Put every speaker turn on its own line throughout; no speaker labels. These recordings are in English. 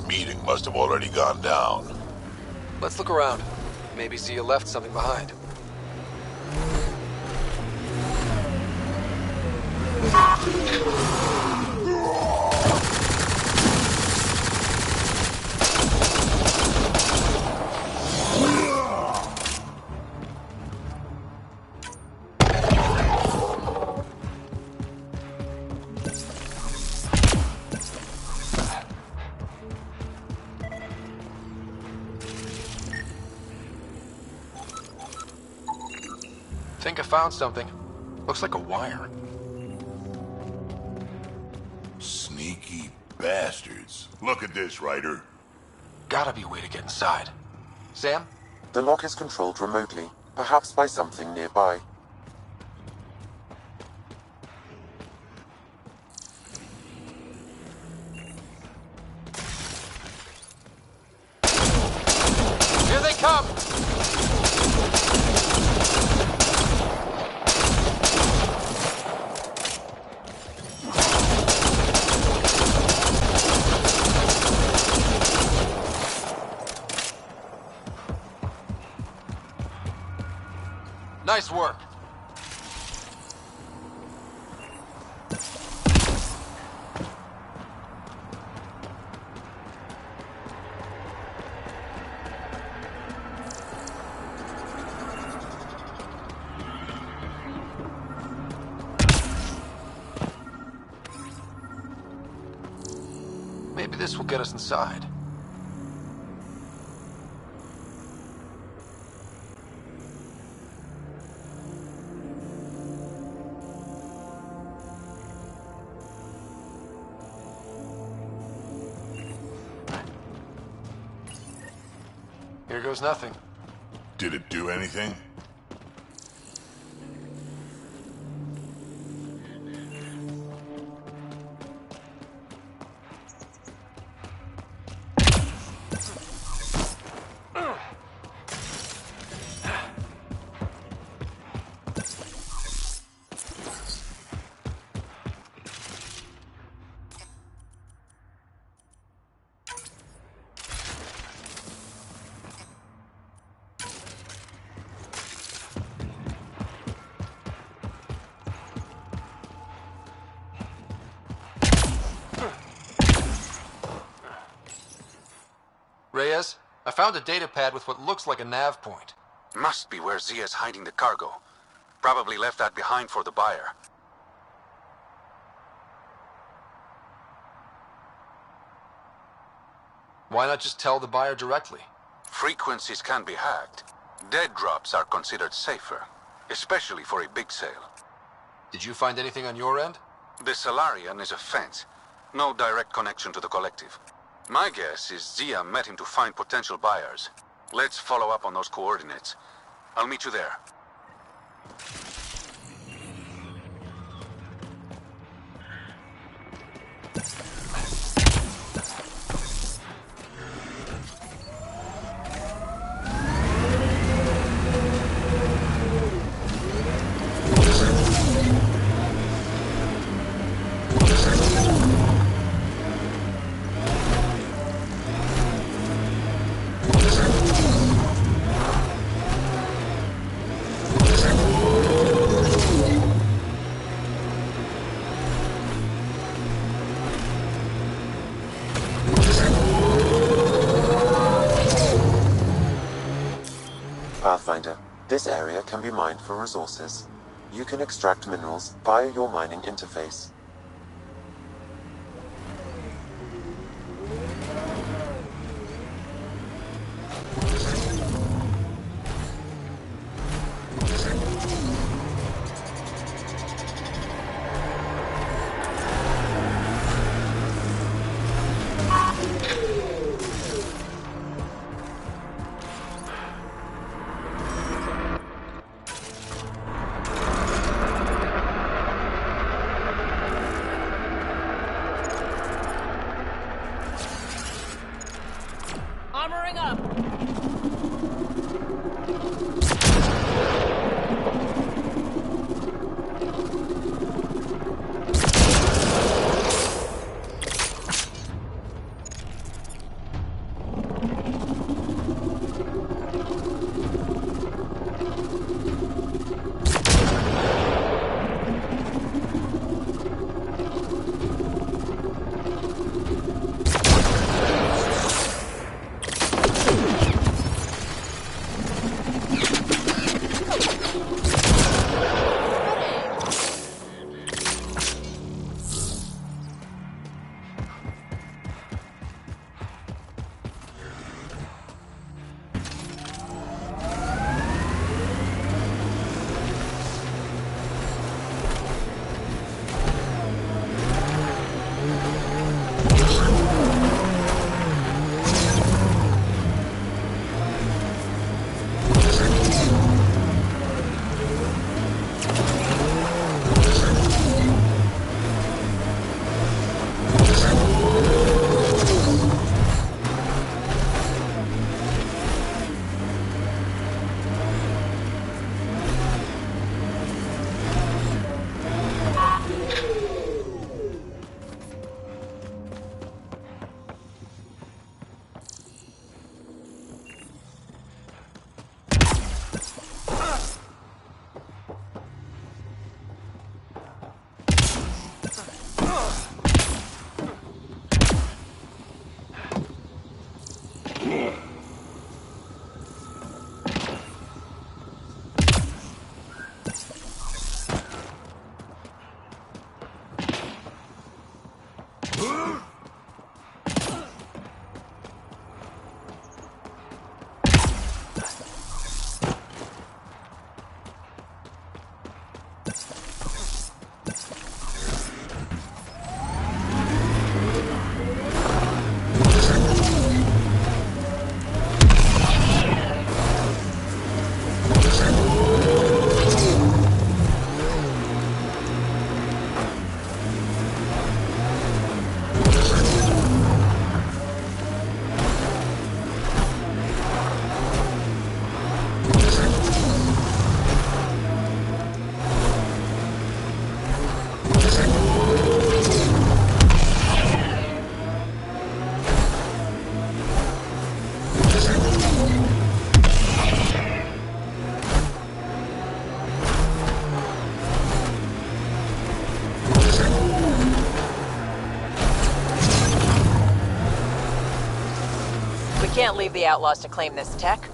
Our meeting must have already gone down.
Let's look around. Maybe Zia left something behind. Think I found something. Looks like a wire.
Sneaky bastards. Look at this, Ryder.
Gotta be a way to get inside. Sam?
The lock is controlled remotely, perhaps by something nearby.
Here they come! Nice work. Maybe this will get us inside. Here goes nothing.
Did it do anything?
Reyes, I found a data pad with what looks like a nav point.
Must be where Zia's hiding the cargo. Probably left that behind for the buyer.
Why not just tell the buyer directly?
Frequencies can be hacked. Dead drops are considered safer, especially for a big sale.
Did you find anything on your end?
The Salarian is a fence. No direct connection to the collective. My guess is Zia met him to find potential buyers. Let's follow up on those coordinates. I'll meet you there.
Pathfinder, this area can be mined for resources. You can extract minerals via your mining interface.
can't leave the outlaws to claim this tech.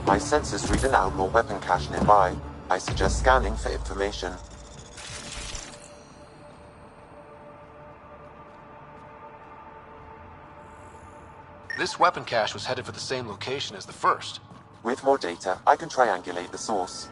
My sensors read an outlaw weapon cache nearby. I suggest scanning for information.
This weapon cache was headed for the same location as the first.
With more data, I can triangulate the source.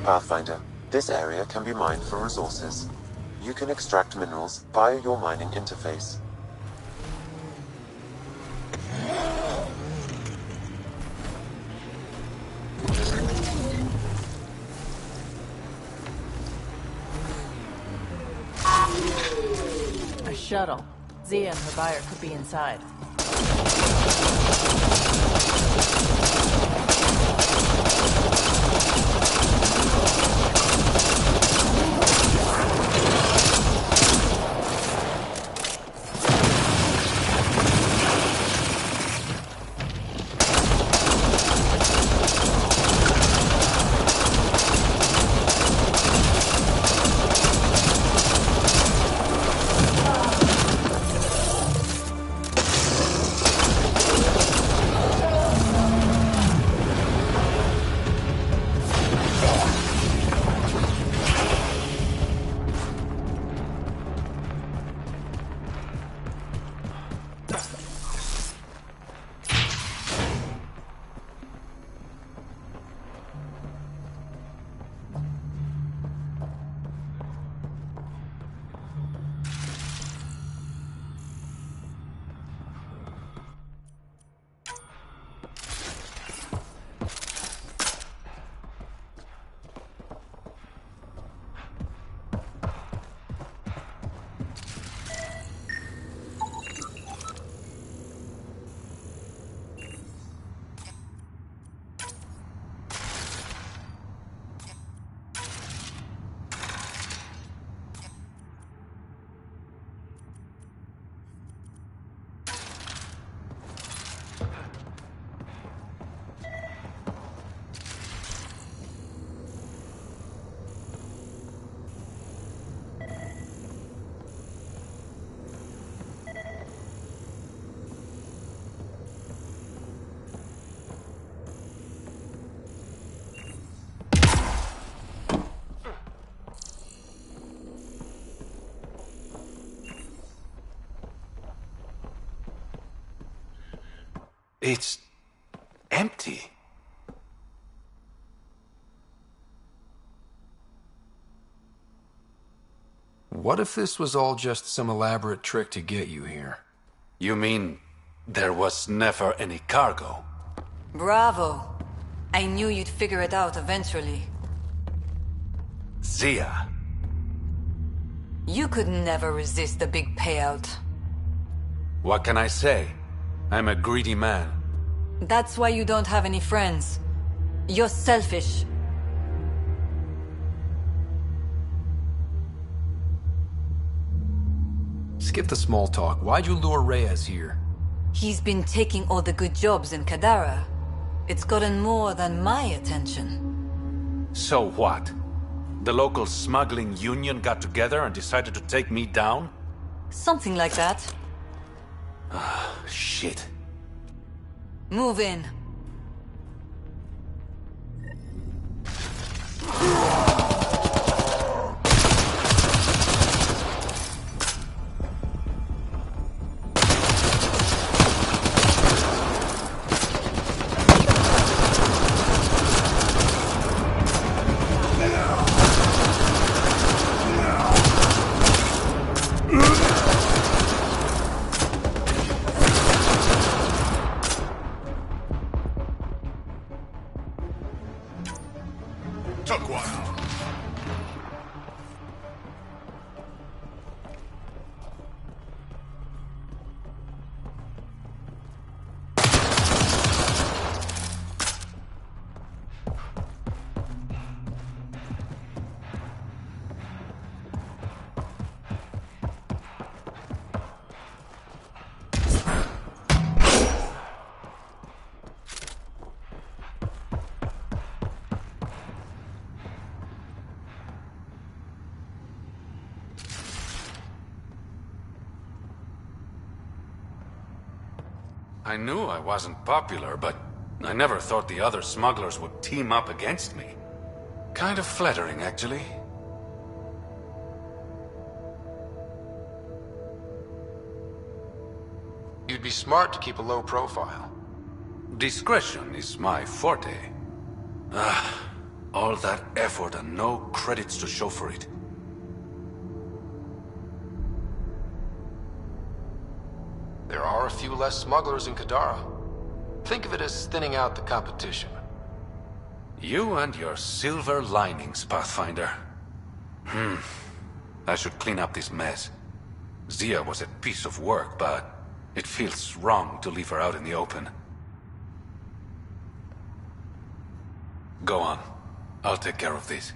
Pathfinder, this area can be mined for resources. You can extract minerals via your mining interface.
A shuttle. Zia and her buyer could be inside.
It's empty.
What if this was all just some elaborate trick to get you here?
You mean there was never any cargo?
Bravo. I knew you'd figure it out eventually.
Zia.
You could never resist the big payout.
What can I say? I'm a greedy man.
That's why you don't have any friends. You're selfish.
Skip the small talk. Why'd you lure Reyes here?
He's been taking all the good jobs in Kadara. It's gotten more than my attention.
So what? The local smuggling union got together and decided to take me down?
Something like that.
Shit.
Move in.
Took one.
I knew I wasn't popular, but I never thought the other smugglers would team up against me. Kind of flattering, actually.
You'd be smart to keep a low profile.
Discretion is my forte. All that effort and no credits to show for it.
There are a few less smugglers in Kadara. Think of it as thinning out the competition.
You and your silver linings, Pathfinder. I should clean up this mess. Zia was a piece of work, but it feels wrong to leave her out in the open. Go on. I'll take care of this.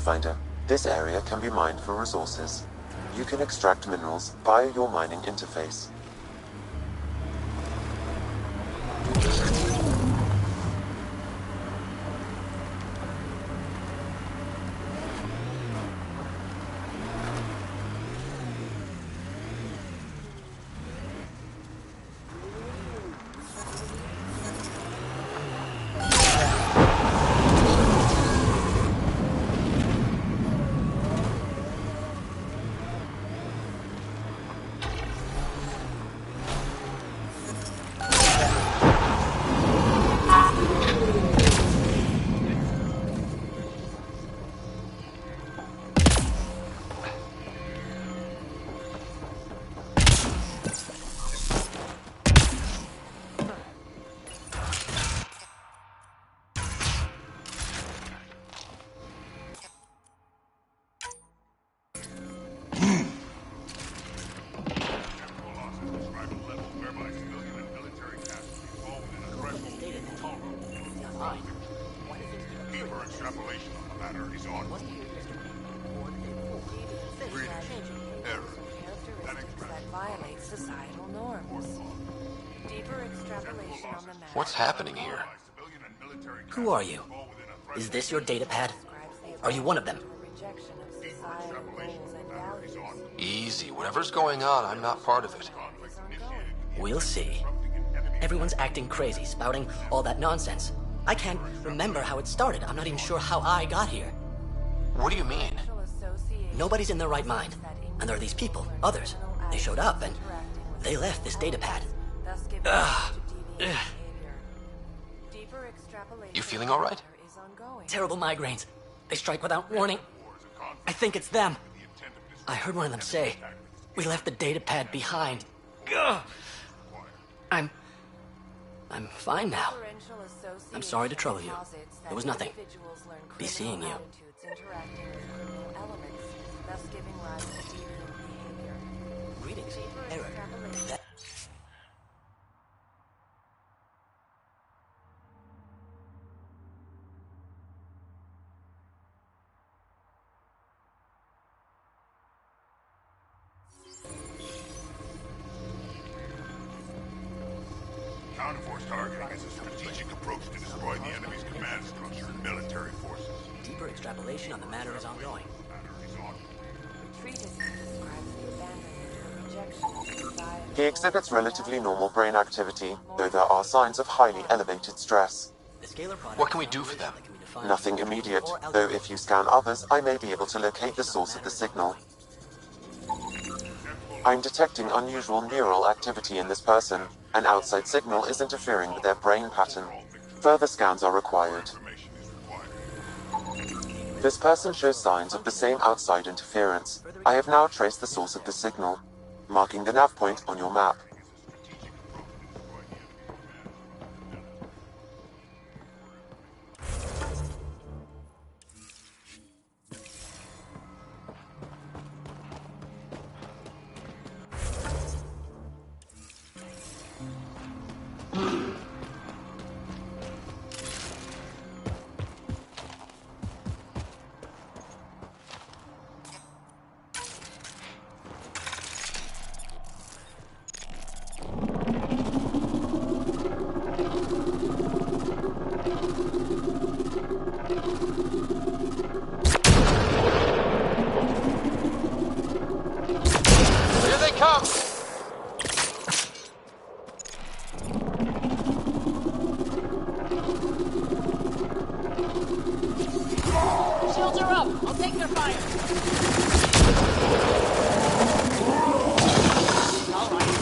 Pathfinder, this area can be mined for resources. You can extract minerals via your mining interface.
Deeper extrapolation on the matter is on. Reading. Error.
That violate societal norms. Deeper extrapolation on the matter.
What's happening here?
Who are you? Is this your datapad? Are you one of them?
Rejection of societal goals and values.
Easy. Whatever's going on, I'm not part of it.
We'll see. Everyone's acting crazy, spouting all that nonsense. I can't remember how it started. I'm not even sure how I got here.
What do you mean?
Nobody's in their right mind. And there are these people, others. They showed up and they left this datapad.
You feeling all right?
Terrible migraines. They strike without warning. I think it's them. I heard one of them say, "We left the datapad behind." Ugh. I'm fine now. I'm sorry to trouble you. It was nothing. Be seeing you. Greetings, Eric.
Counterforce target has a strategic approach to destroy the enemy's command structure and military forces.
Deeper extrapolation on the matter is ongoing.
He exhibits relatively normal brain activity, though there are signs of highly elevated stress.
What can we do for them?
Nothing immediate, though if you scan others, I may be able to locate the source of the signal. I'm detecting unusual neural activity in this person. An outside signal is interfering with their brain pattern. Further scans are required. This person shows signs of the same outside interference. I have now traced the source of the signal, marking the nav point on your map.
Here they come!
Shields are up! I'll take their fire! All right.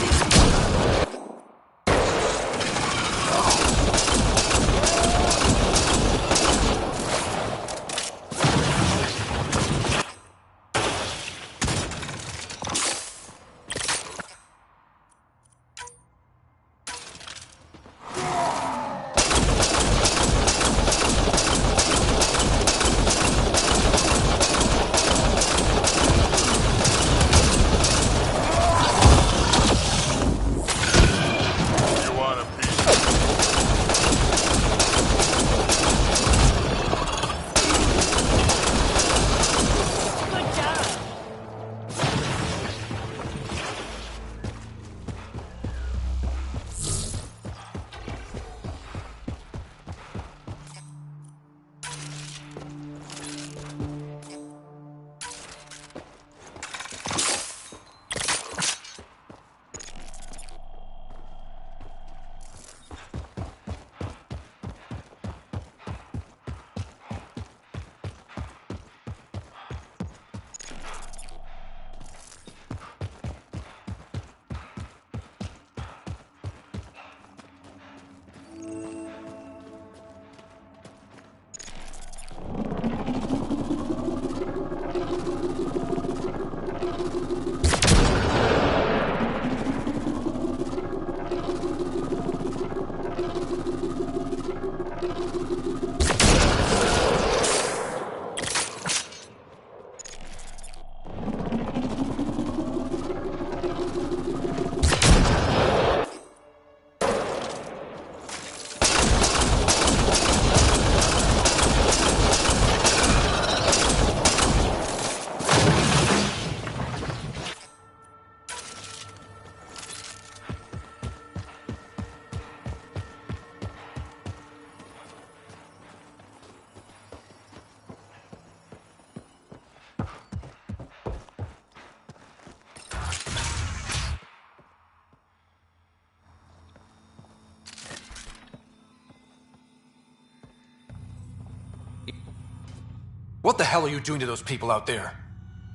What the hell are you doing to those people out there?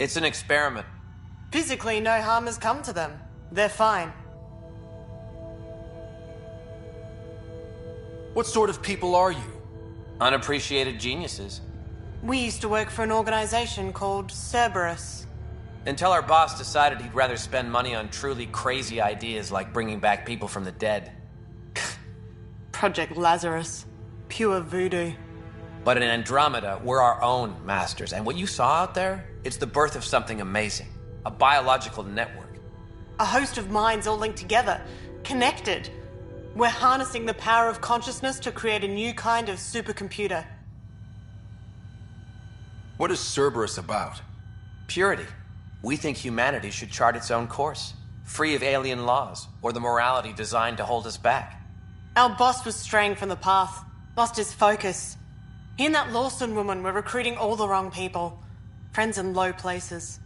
It's an experiment.
Physically, no harm has come to them. They're fine.
What sort of people are you?
Unappreciated geniuses.
We used to work for an organization called Cerberus.
Until our boss decided he'd rather spend money on truly crazy ideas like bringing back people from the dead.
Project Lazarus. Pure voodoo.
But in Andromeda, we're our own masters, and what you saw out there, it's the birth of something amazing. A biological network.
A host of minds all linked together, connected. We're harnessing the power of consciousness to create a new kind of supercomputer.
What is Cerberus about?
Purity. We think humanity should chart its own course, free of alien laws, or the morality designed to hold us back.
Our boss was straying from the path, lost his focus. He and that Lawson woman were recruiting all the wrong people. Friends in low places.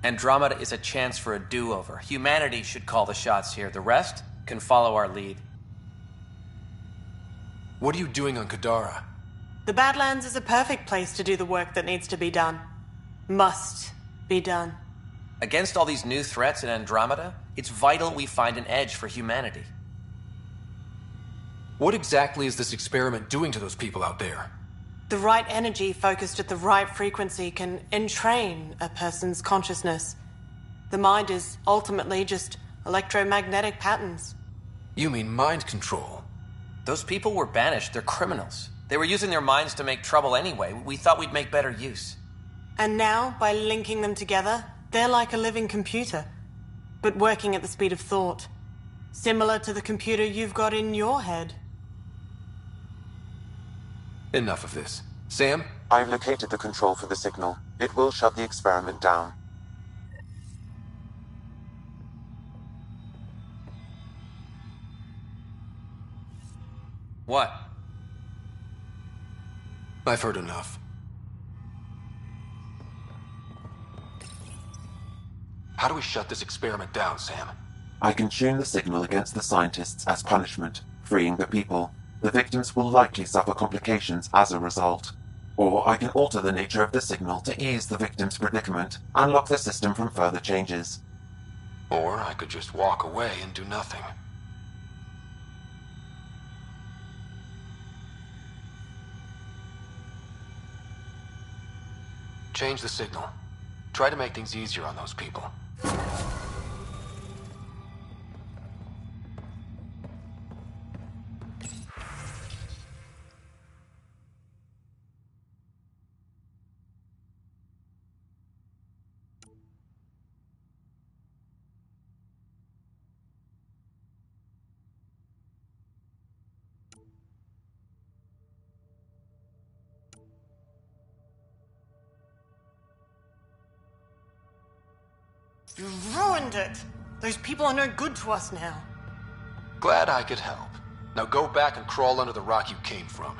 Andromeda is a chance for a do-over. Humanity should call the shots here. The rest can follow our lead.
What are you doing on Kadara?
The Badlands is a perfect place to do the work that needs to be done. Must be done.
Against all these new threats in Andromeda, it's vital we find an edge for humanity.
What exactly is this experiment doing to those people out there?
The right energy focused at the right frequency can entrain a person's consciousness. The mind is ultimately just electromagnetic patterns.
You mean mind control?
Those people were banished. They're criminals. They were using their minds to make trouble anyway. We thought we'd make better use.
And now, by linking them together, they're like a living computer, but working at the speed of thought. Similar to the computer you've got in your head.
Enough of this. Sam?
I've located the control for the signal. It will shut the experiment down.
What?
I've heard enough. How do we shut this experiment down, Sam?
I can tune the signal against the scientists as punishment, freeing the people. The victims will likely suffer complications as a result. Or I can alter the nature of the signal to ease the victim's predicament, unlock the system from further changes.
Or I could just walk away and do nothing. Change the signal. Try to make things easier on those people.
You ruined it! Those people are no good to us now.
Glad I could help. Now go back and crawl under the rock you came from.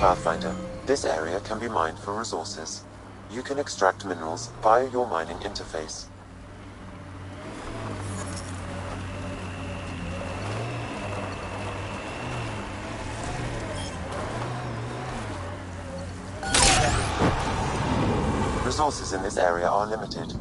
Pathfinder, this area can be mined for resources. You can extract minerals via your mining interface. Resources in this area are limited.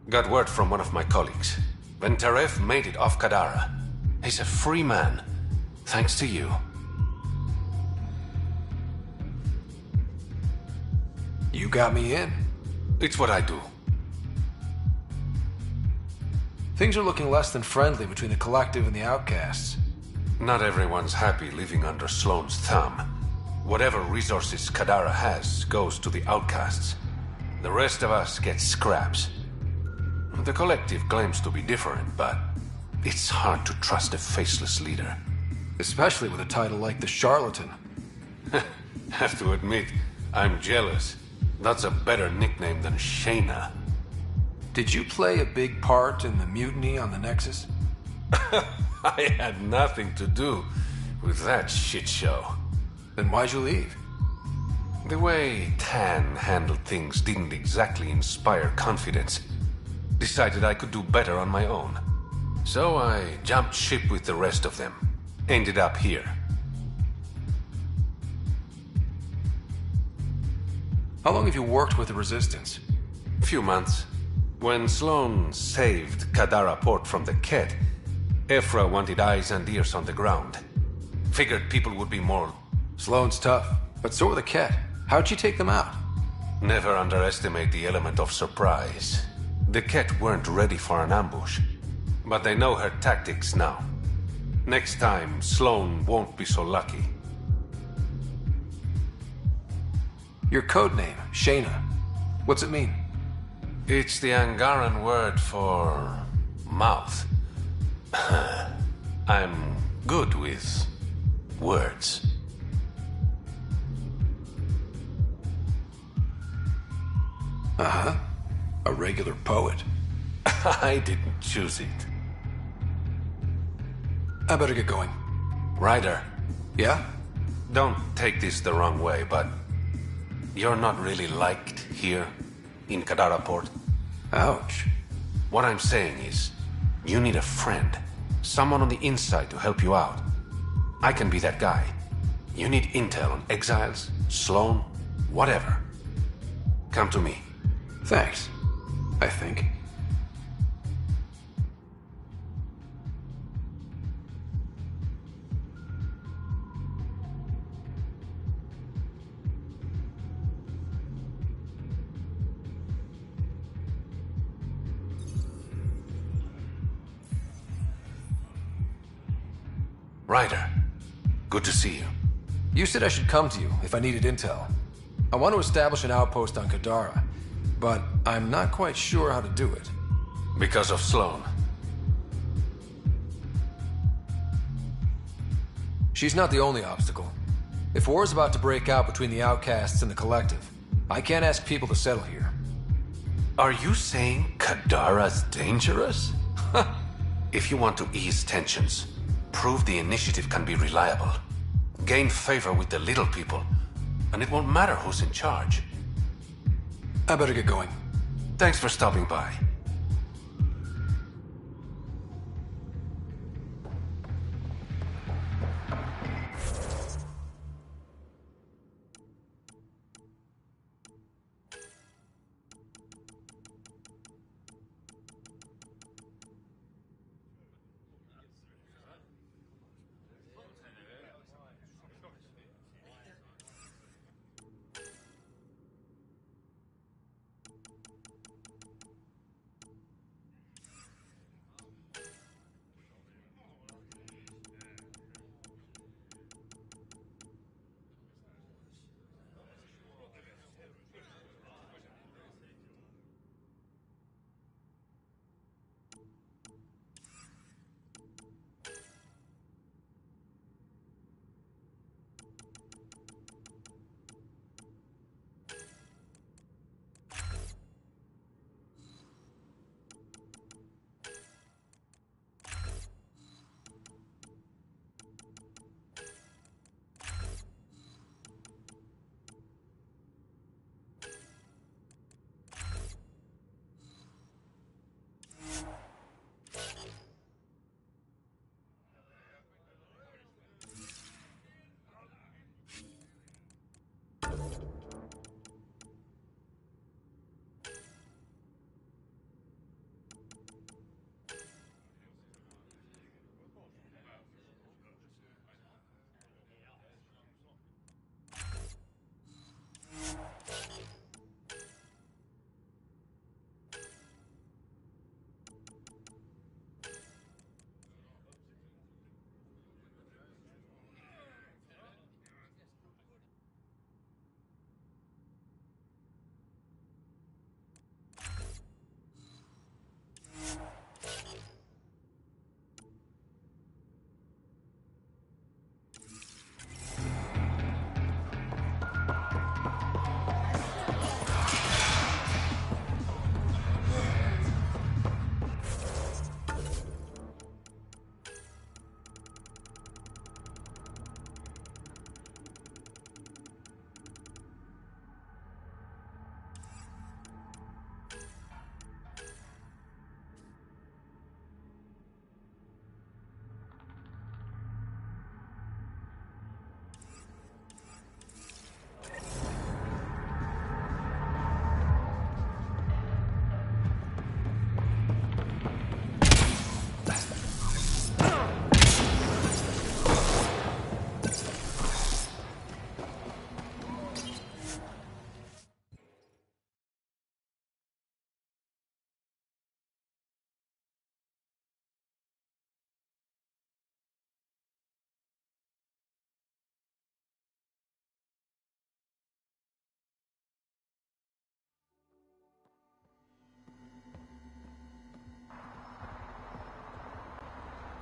Got word from one of my colleagues. Ventaref made it off Kadara. He's a free man, thanks to you.
You got me in.
It's what I do.
Things are looking less than friendly between the Collective and the Outcasts.
Not everyone's happy living under Sloane's thumb. Whatever resources Kadara has goes to the Outcasts. The rest of us get scraps. The Collective claims to be different, but it's hard to trust a faceless leader.
Especially with a title like the Charlatan.
Have to admit, I'm jealous. That's a better nickname than Shayna.
Did you play a big part in the mutiny on the Nexus?
I had nothing to do with that shit show.
Then why'd you leave?
The way Tan handled things didn't exactly inspire confidence. Decided I could do better on my own. So I jumped ship with the rest of them. Ended up here.
How long have you worked with the Resistance?
Few months. When Sloane saved Kadara Port from the Ket, Ephra wanted eyes and ears on the ground. Figured people would be more...
Sloane's tough, but so are the Ket. How'd you take them out?
Never underestimate the element of surprise. The Ket weren't ready for an ambush, but they know her tactics now. Next time, Sloane won't be so lucky.
Your code name, Shayna. What's it mean?
It's the Angaran word for mouth. I'm good with words.
Uh-huh. A regular poet.
I didn't choose it.
I better get going.
Ryder.
Yeah?
Don't take this the wrong way, but you're not really liked here in Kadara Port.
Ouch.
What I'm saying is, you need a friend. Someone on the inside to help you out. I can be that guy. You need intel on exiles, Sloan, whatever. Come to me.
Thanks, I think.
Ryder, good to see you.
You said I should come to you if I needed intel. I want to establish an outpost on Kadara, but I'm not quite sure how to do it.
Because of Sloan.
She's not the only obstacle. If war is about to break out between the outcasts and the Collective, I can't ask people to settle here.
Are you saying Kadara's dangerous? If you want to ease tensions, prove the initiative can be reliable. Gain favor with the little people, and it won't matter who's in charge.
I better get going.
Thanks for stopping by.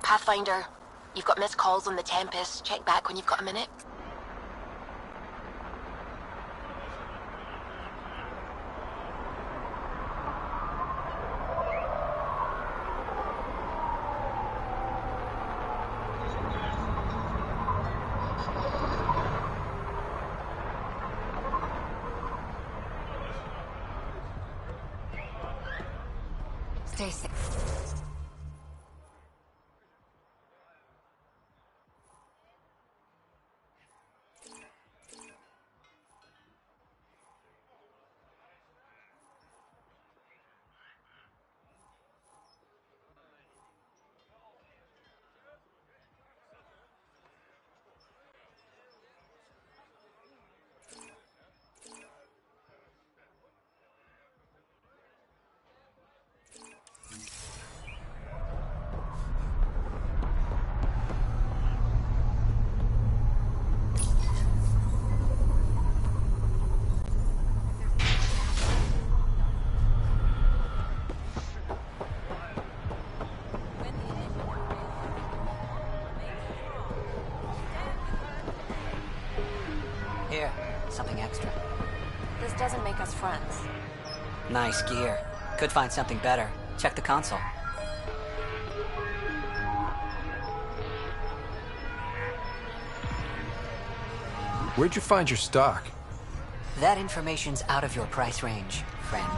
Pathfinder, you've got missed calls on the Tempest. Check back when you've got a minute.
Stay safe.
make us friends.
Nice gear. Could find something better. Check the console.
Where'd you find your stock?
That information's out of your price range, friend.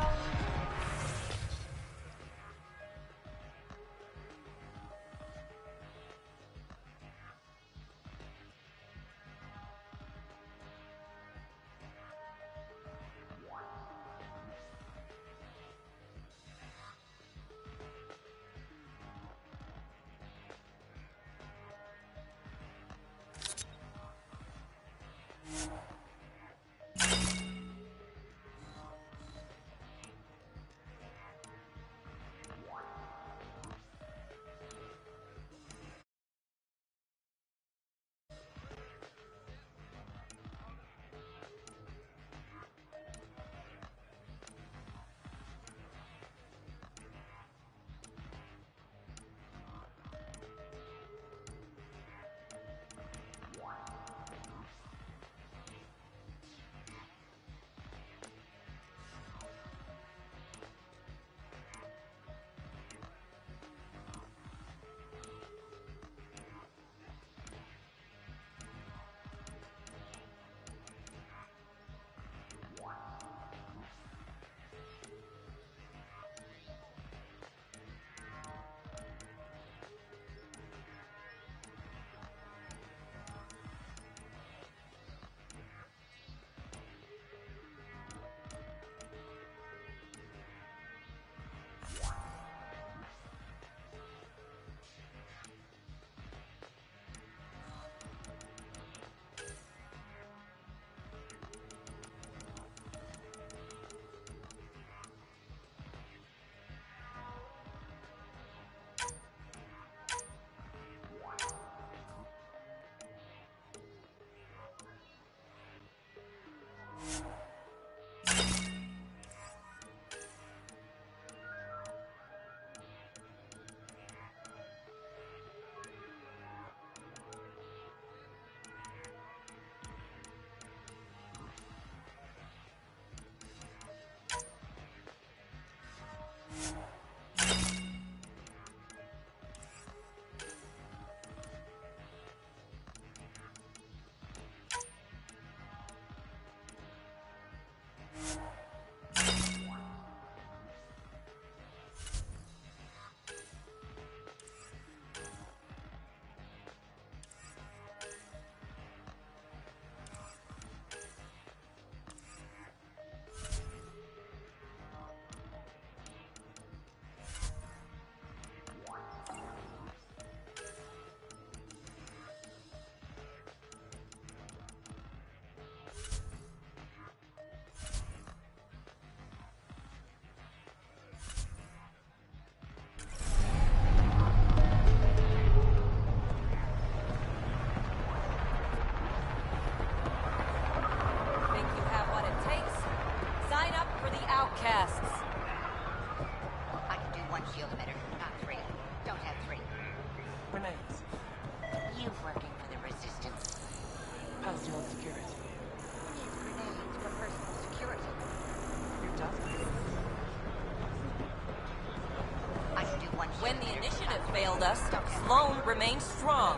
When the initiative failed us, Sloan remains strong.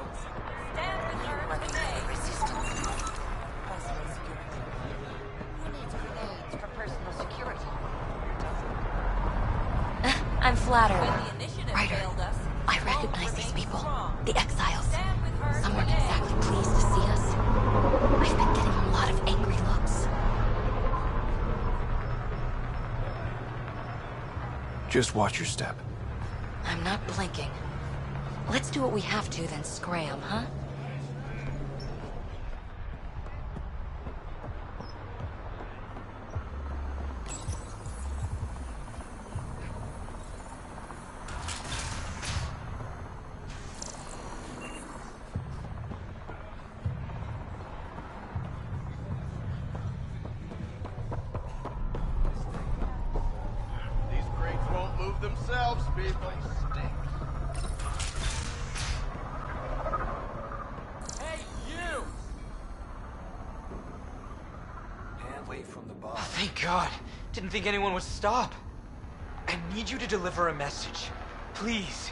Stand with her today.
Who needs grenades for personal security? I'm flattered.
When the initiative
Ryder,
failed us,
I recognize these people. The exiles. Some weren't exactly pleased to see us. I've been getting a lot of angry looks.
Just watch your step.
I'm not blinking. Let's do what we have to, then scram, huh?
These crates won't move themselves, people.
Hand away from the bomb.
Thank
God. Didn't think anyone would stop. I need you to deliver a message. Please.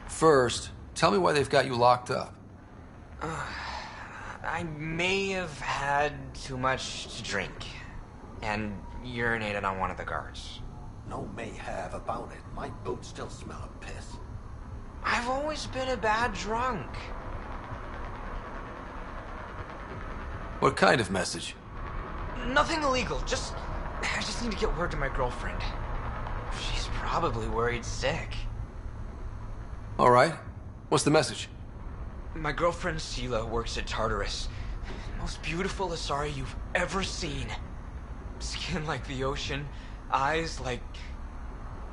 First, tell me why they've got you locked up.
I may have had too much to drink. And urinated on one of the guards.
No may have about it. My boots still smell of piss.
I've always been a bad drunk.
What kind of message?
Nothing illegal, I just need to get word to my girlfriend. She's probably worried sick.
All right. What's the message?
My girlfriend Sela works at Tartarus. Most beautiful Asari you've ever seen. Skin like the ocean, eyes like...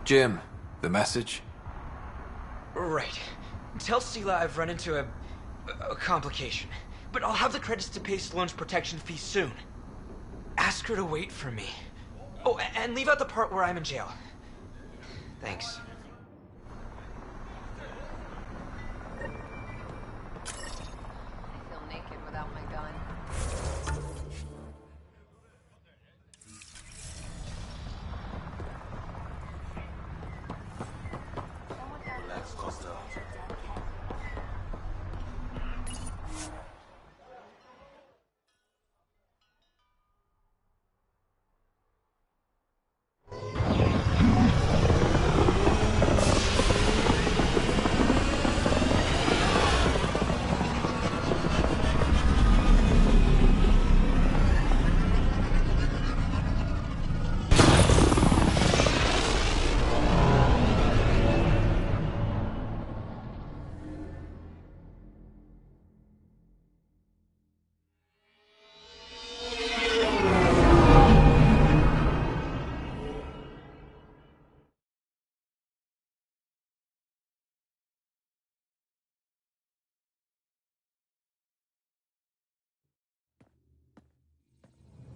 Jim, the message?
Right. Tell Sela I've run into a complication. But I'll have the credits to pay Sloane's protection fee soon. Ask her to wait for me. Oh, and leave out the part where I'm in jail. Thanks.
I feel naked without my gun.
Relax, Costa.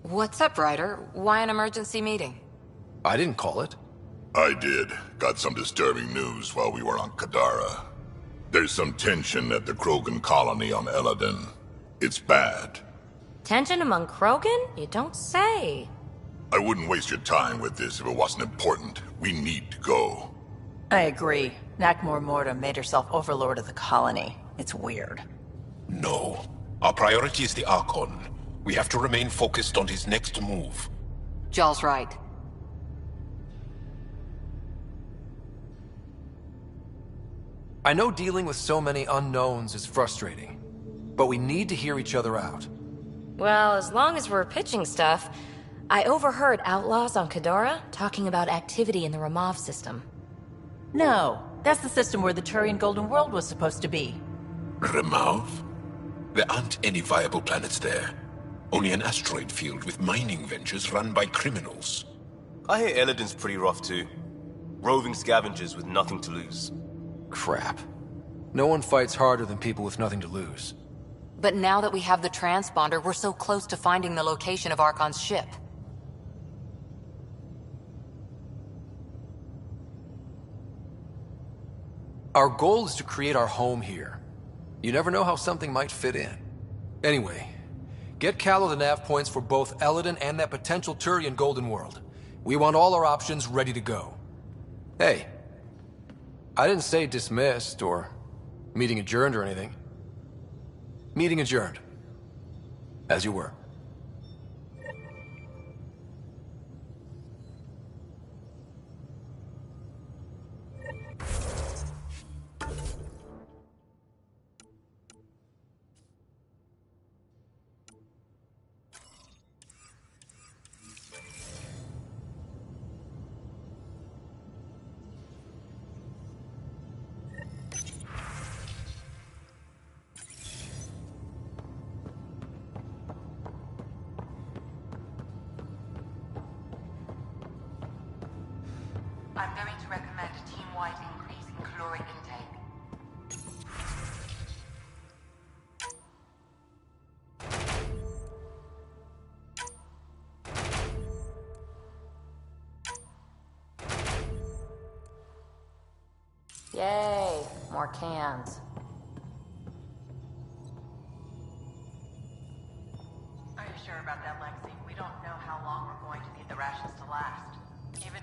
What's up, Ryder? Why an emergency meeting?
I didn't call it.
I did. Got some disturbing news while we were on Kadara. There's some tension at the Krogan colony on Eladin. It's bad.
Tension among Krogan? You don't say.
I wouldn't waste your time with this if it wasn't important. We need to go.
I agree. Nakmor Morta made herself overlord of the colony. It's weird.
No. Our priority is the Archon. We have to remain focused on his next move.
Jaal's right.
I know dealing with so many unknowns is frustrating, but we need to hear each other out.
Well, as long as we're pitching stuff, I overheard outlaws on Kadara talking about activity in the Ramov system.
No, that's the system where the Turian Golden World was supposed to be.
Ramov? There aren't any viable planets there. Only an asteroid field with mining ventures run by criminals.
I hear Eladin's pretty rough too. Roving scavengers with nothing to lose.
Crap. No one fights harder than people with nothing to lose.
But now that we have the transponder, we're so close to finding the location of Archon's ship.
Our goal is to create our home here. You never know how something might fit in. Anyway, get Callow the nav points for both Eladin and that potential Turian Golden World. We want all our options ready to go. Hey, I didn't say dismissed or meeting adjourned or anything. Meeting adjourned. As you were.
I'm going to recommend a team-wide increase in caloric intake.
Yay, more cans.
Are you sure about that, Lexi? We
don't know how long we're going to need the rations to last. Even...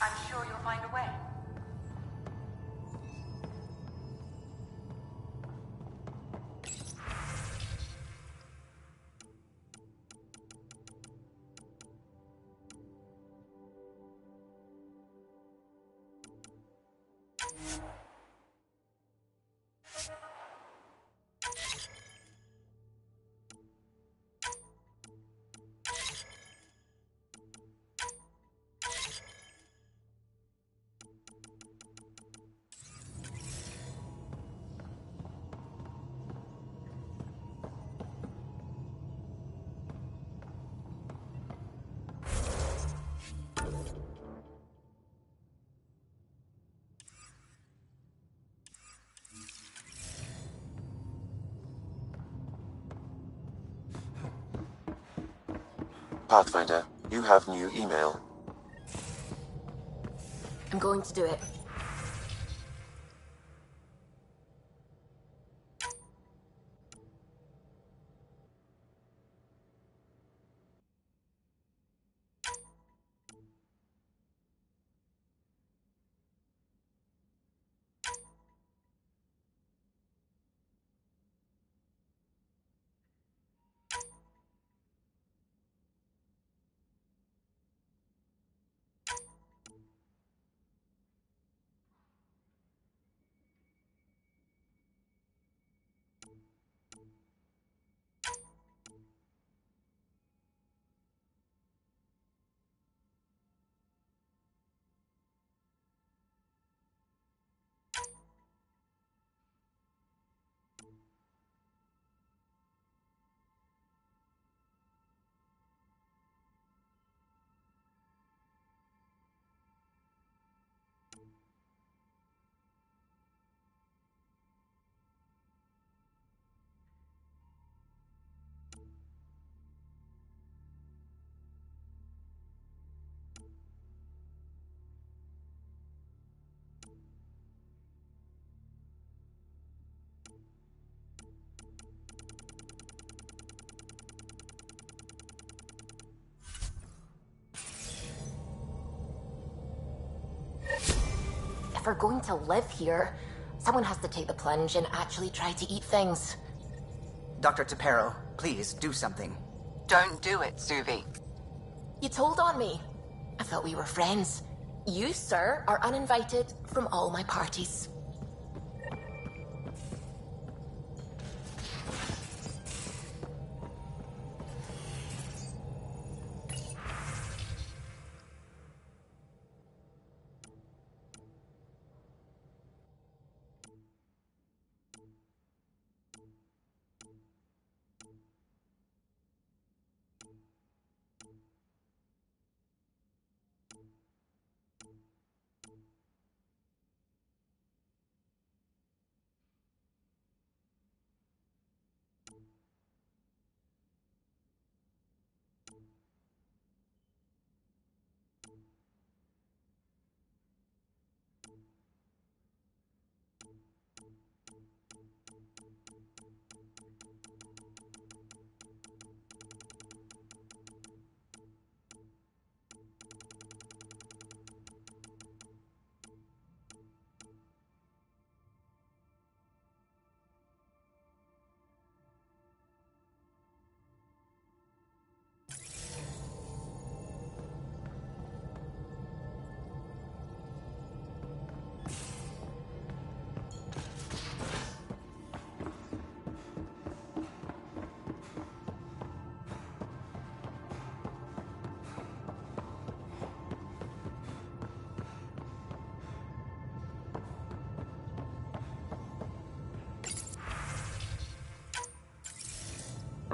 I'm sure you'll find a way.
Pathfinder, you have new email.
I'm going to do it. If we're going to live here, someone has to take the plunge and actually try to eat things.
Dr. Tapero, please do something.
Don't do it, Suvi.
You told on me. I thought we were friends. You, sir, are uninvited from all my parties.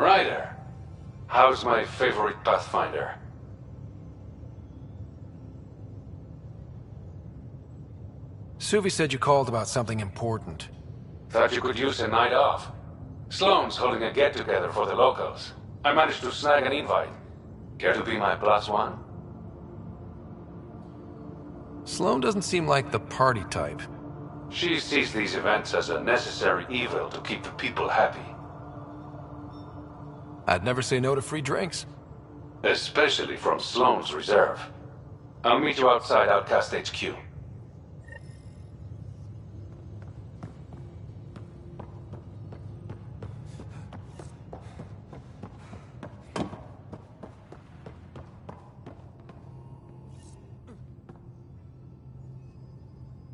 Ryder, how's my favorite Pathfinder?
Suvi said you called about something important.
Thought you could use a night off. Sloane's holding a get-together for the locals. I managed to snag an invite. Care to be my +1?
Sloane doesn't seem like the party type.
She sees these events as a necessary evil to keep the people happy.
I'd never say no to free drinks.
Especially from Sloane's reserve. I'll meet you outside Outcast HQ.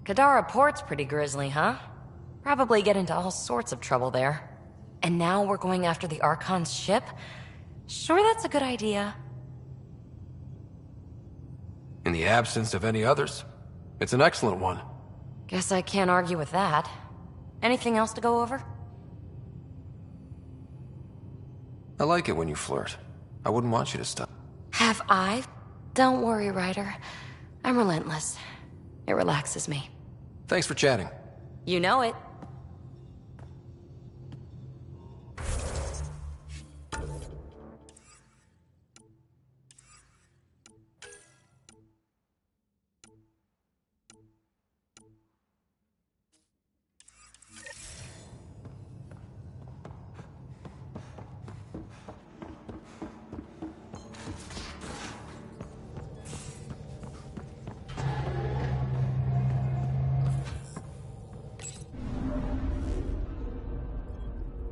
Kadara Port's pretty grisly, huh? Probably get into all sorts of trouble there. And now we're going after the Archon's ship? Sure that's a good idea.
In the absence of any others, it's an excellent one.
Guess I can't argue with that. Anything else to go over?
I like it when you flirt. I wouldn't want you to stop.
Have I? Don't worry, Ryder. I'm relentless. It relaxes me.
Thanks for chatting.
You know it.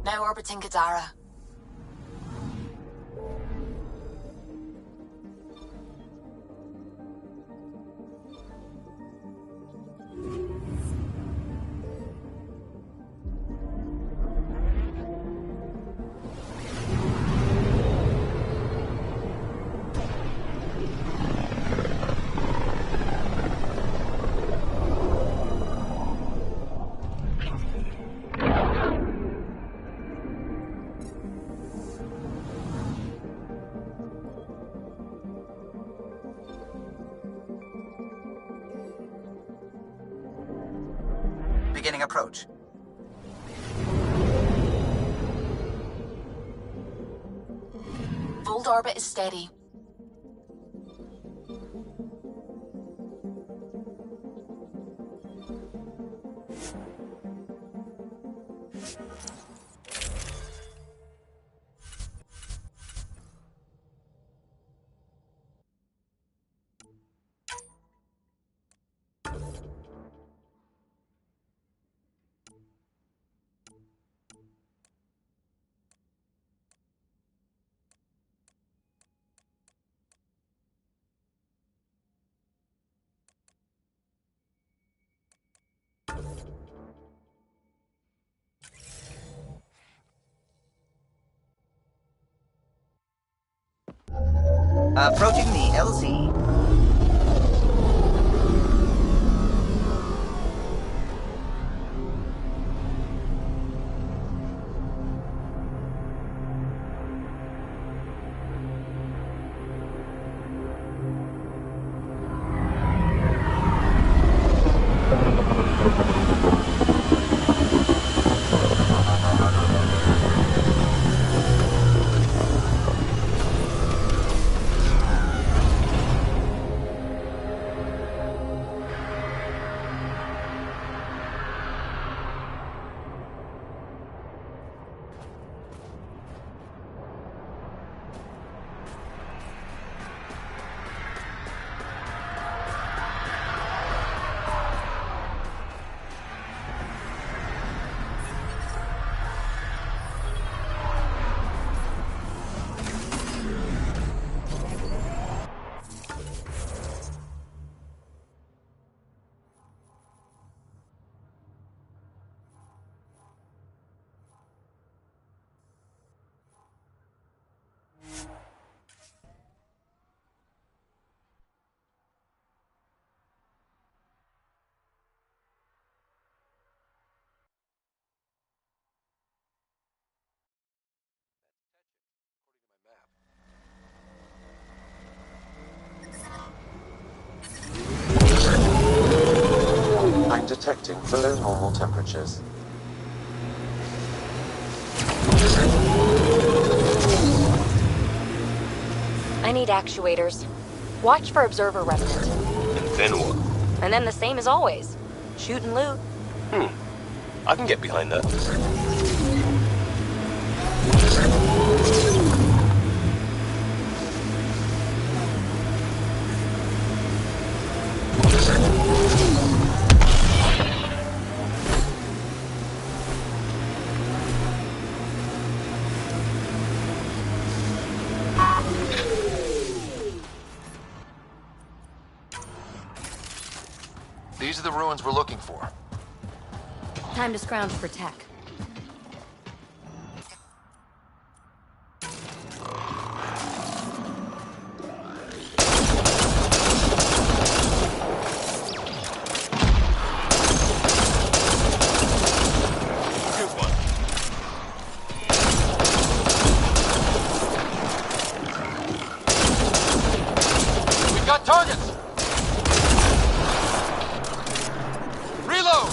Now orbiting Kadara.
Beginning approach.
Fold orbit is steady.
Approaching the LZ.
detecting below normal temperatures.
I need actuators. Watch for observer remnant.
And then what?
And then the same as always. Shoot and loot.
I can get behind that.
These are the ruins we're looking for.
Time to scrounge for tech.
We've got targets! Reload!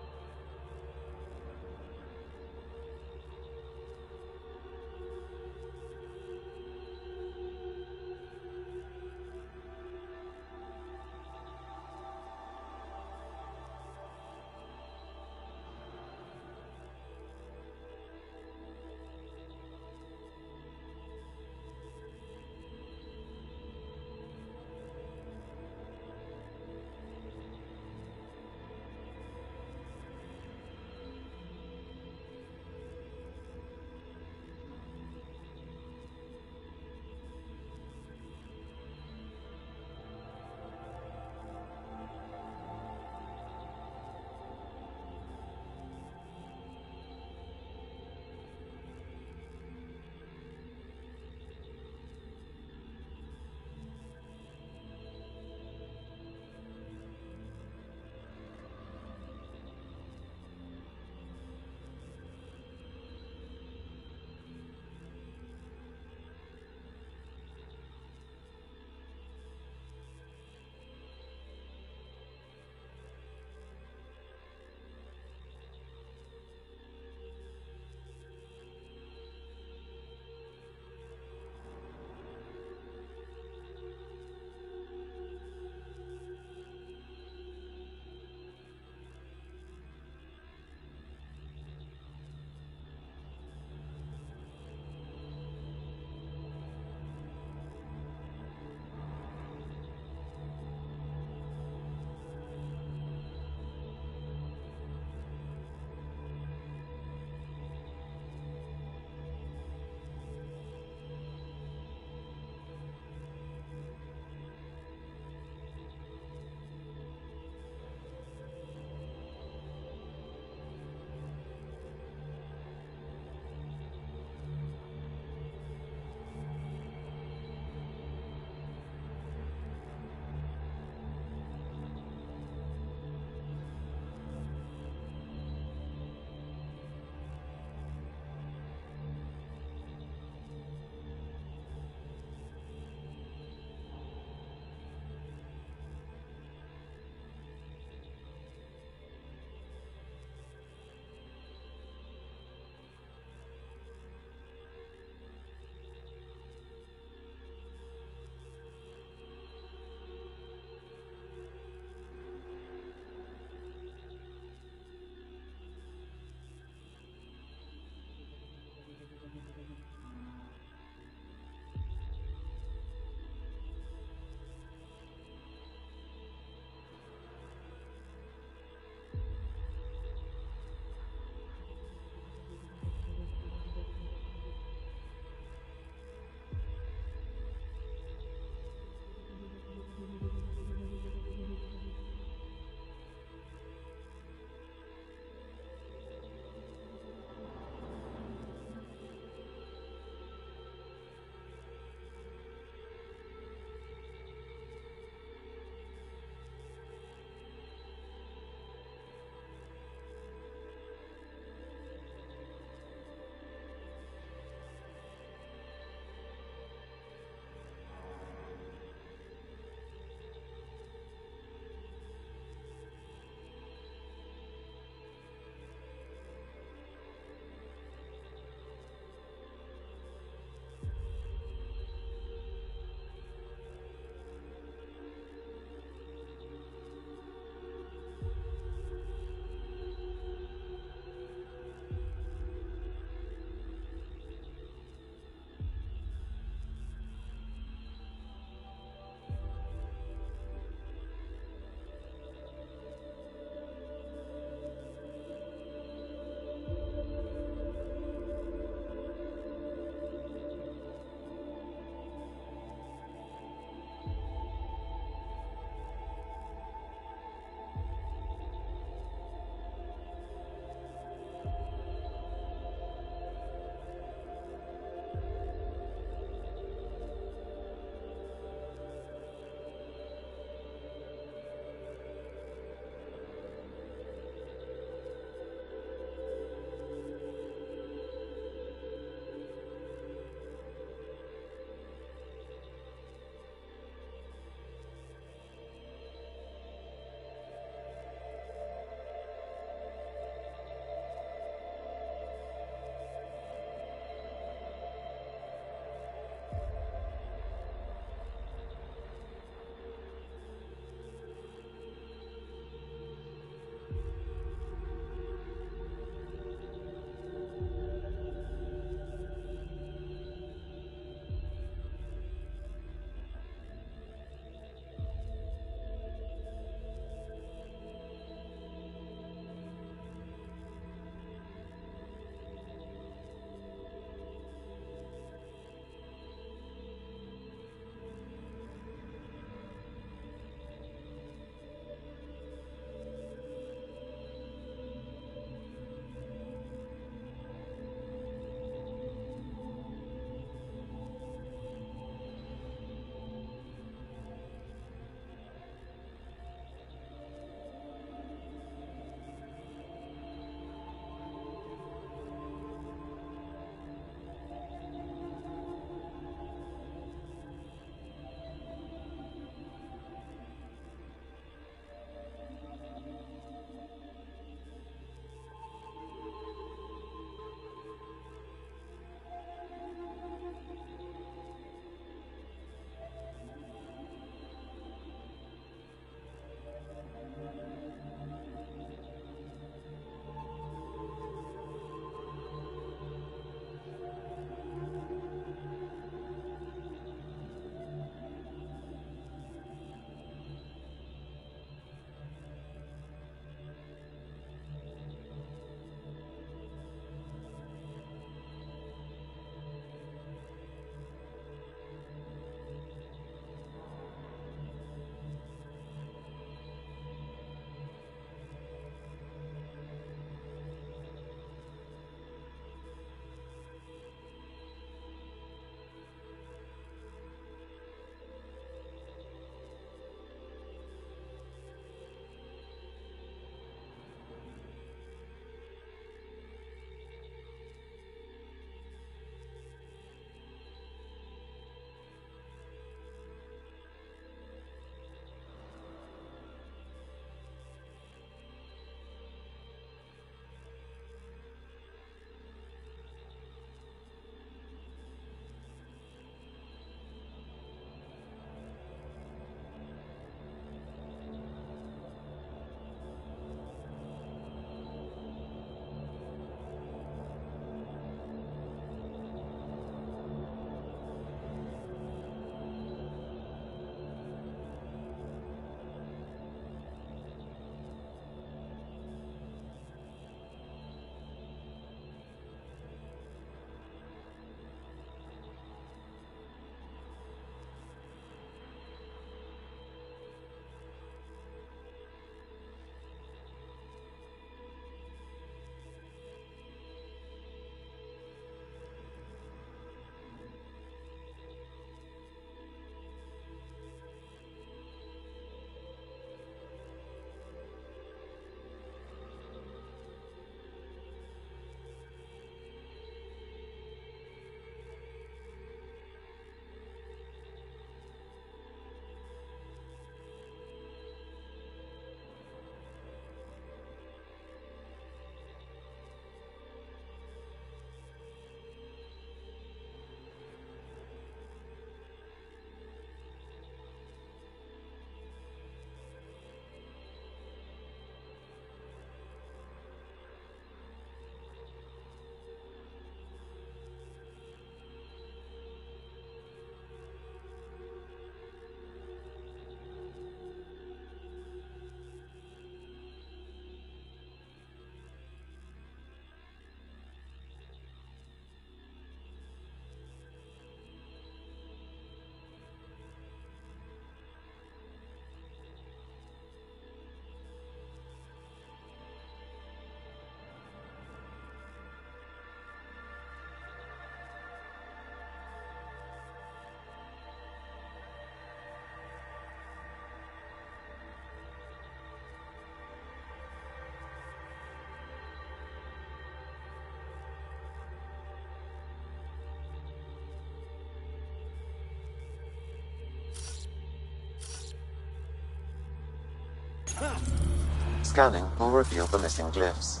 Scanning will reveal the missing glyphs.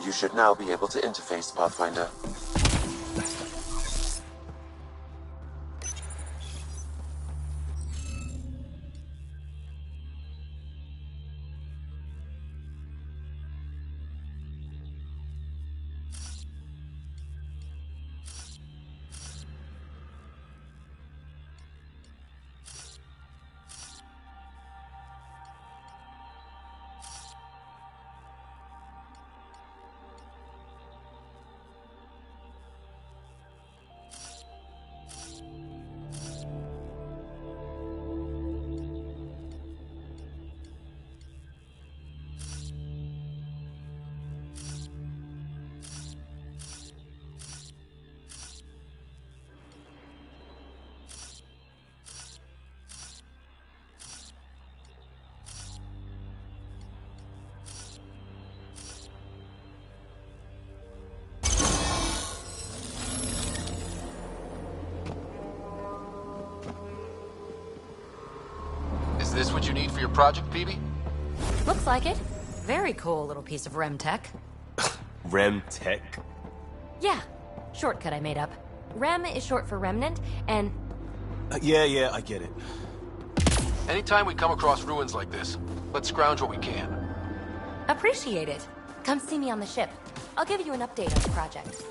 You should now be able to interface, Pathfinder.
Is this what you need for your project, Peebee?
Looks like it. Very cool little piece of REM tech.
Rem tech?
Yeah, shortcut I made up. REM is short for remnant, and...
Yeah, I get it.
Anytime we come across ruins like this, let's scrounge what we can.
Appreciate it. Come see me on the ship. I'll give you an update on the project.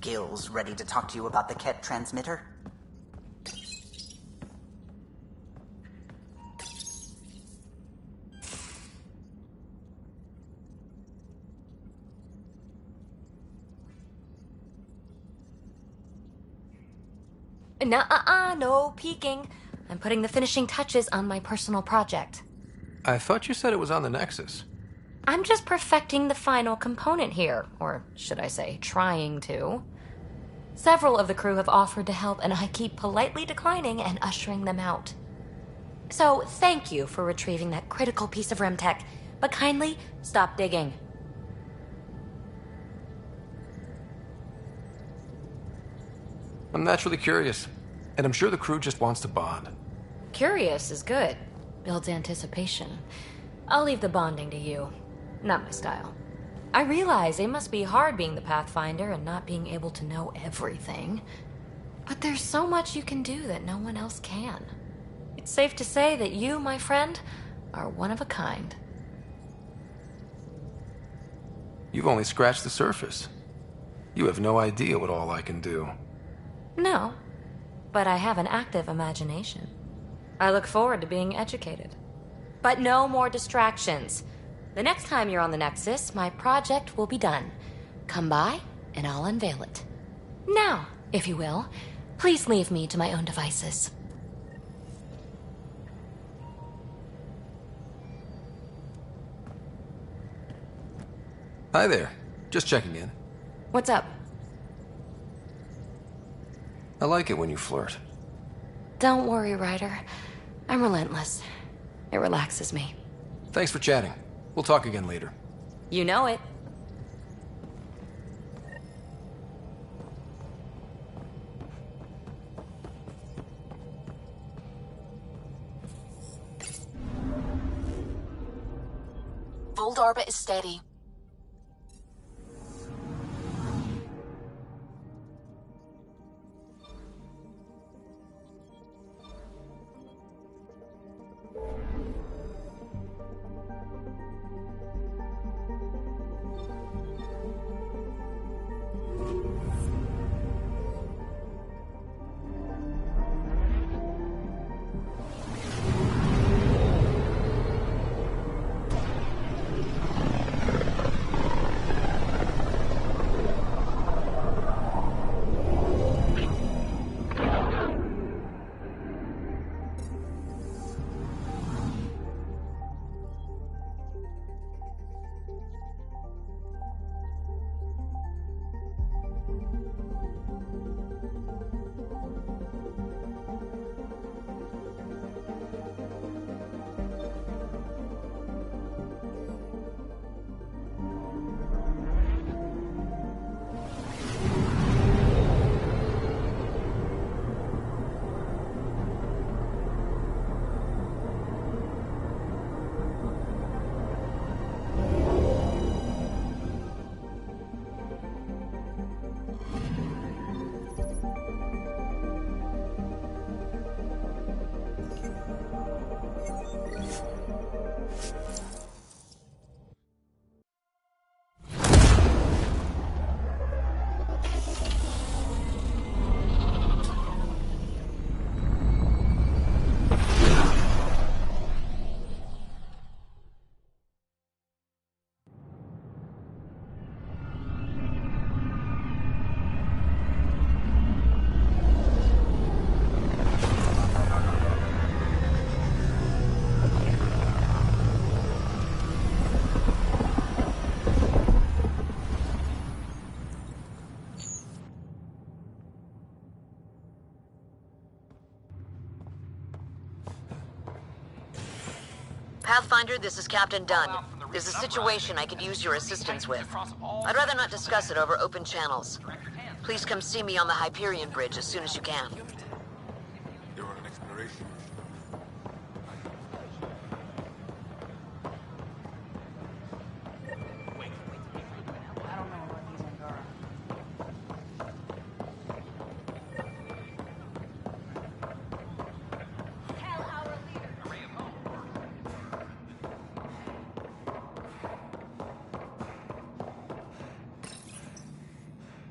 Gil's ready to talk to you about the Ket transmitter?
Nuh-uh, no peeking. I'm putting the finishing touches on my personal project.
I thought you said it was on the Nexus.
I'm just perfecting the final component here, or should I say, trying to. Several of the crew have offered to help, and I keep politely declining and ushering them out. So, thank you for retrieving that critical piece of Remtech, but kindly stop digging.
I'm naturally curious, and I'm sure the crew just wants to bond.
Curious is good. Builds anticipation. I'll leave the bonding to you. Not my style. I realize it must be hard being the Pathfinder and not being able to know everything. But there's so much you can do that no one else can. It's safe to say that you, my friend, are one of a kind.
You've only scratched the surface. You have no idea what all I can do.
No, but I have an active imagination. I look forward to being educated. But no more distractions. The next time you're on the Nexus, my project will be done. Come by, and I'll unveil it. Now, if you will, please leave me to my own devices.
Hi there. Just checking in.
What's up?
I like it when you flirt.
Don't worry, Ryder. I'm relentless. It relaxes me.
Thanks for chatting. We'll talk again later.
You know it.
Fold orbit is steady.
Pathfinder, this is Captain Dunn. There's a situation I could use your assistance with. I'd rather not discuss it over open channels. Please come see me on the Hyperion Bridge as soon as you can.
You're on an exploration.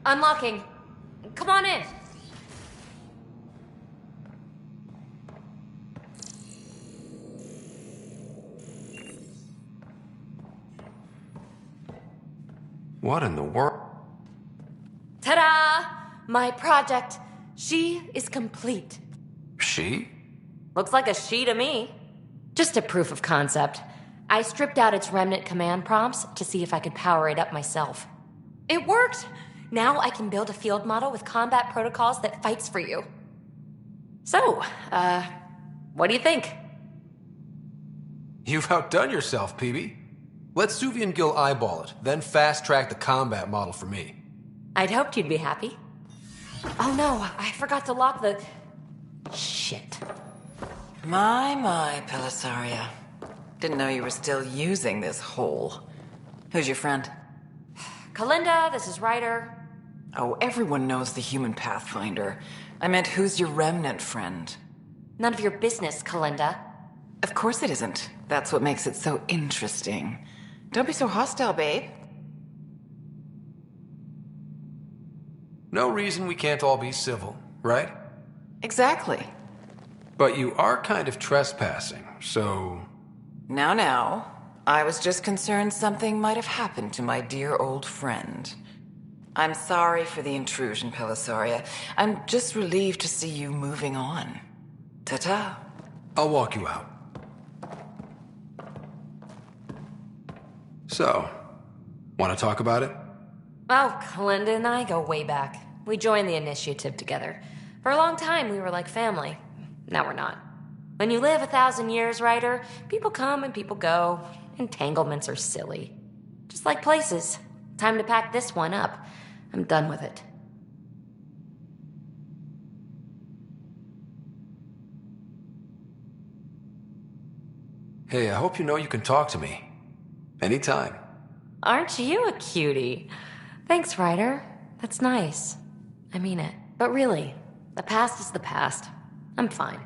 Unlocking. on in.
What in the world?
Ta-da! My project. She is complete.
She?
Looks like a she to me. Just a proof of concept. I stripped out its remnant command prompts to see if I could power it up myself. It worked! Now I can build a field model with combat protocols that fights for you. So, what do you think?
You've outdone yourself, PB. Let Suvi and Gil eyeball it, then fast-track the combat model for me.
I'd hoped you'd be happy. Oh no, I forgot to lock the... Shit.
My, Pelisaria. Didn't know you were still using this hole. Who's your friend?
Kalinda, this is Ryder.
Oh, everyone knows the human Pathfinder. I meant, who's your remnant friend?
None of your business, Kalinda.
Of course it isn't. That's what makes it so interesting. Don't be so hostile, babe.
No reason we can't all be civil, right?
Exactly.
But you are kind of trespassing, so...
Now. I was just concerned something might have happened to my dear old friend. I'm sorry for the intrusion, Pelisaria. I'm just relieved to see you moving on. Ta-ta.
I'll walk you out. So, want to talk about it?
Oh, Kalinda and I go way back. We joined the initiative together. For a long time, we were like family. Now we're not. When you live 1,000 years, Ryder, people come and people go. Entanglements are silly. Just like places. Time to pack this one up. I'm done with it.
Hey, I hope you know you can talk to me. Anytime.
Aren't you a cutie? Thanks, Ryder. That's nice. I mean it. But really, the past is the past. I'm fine.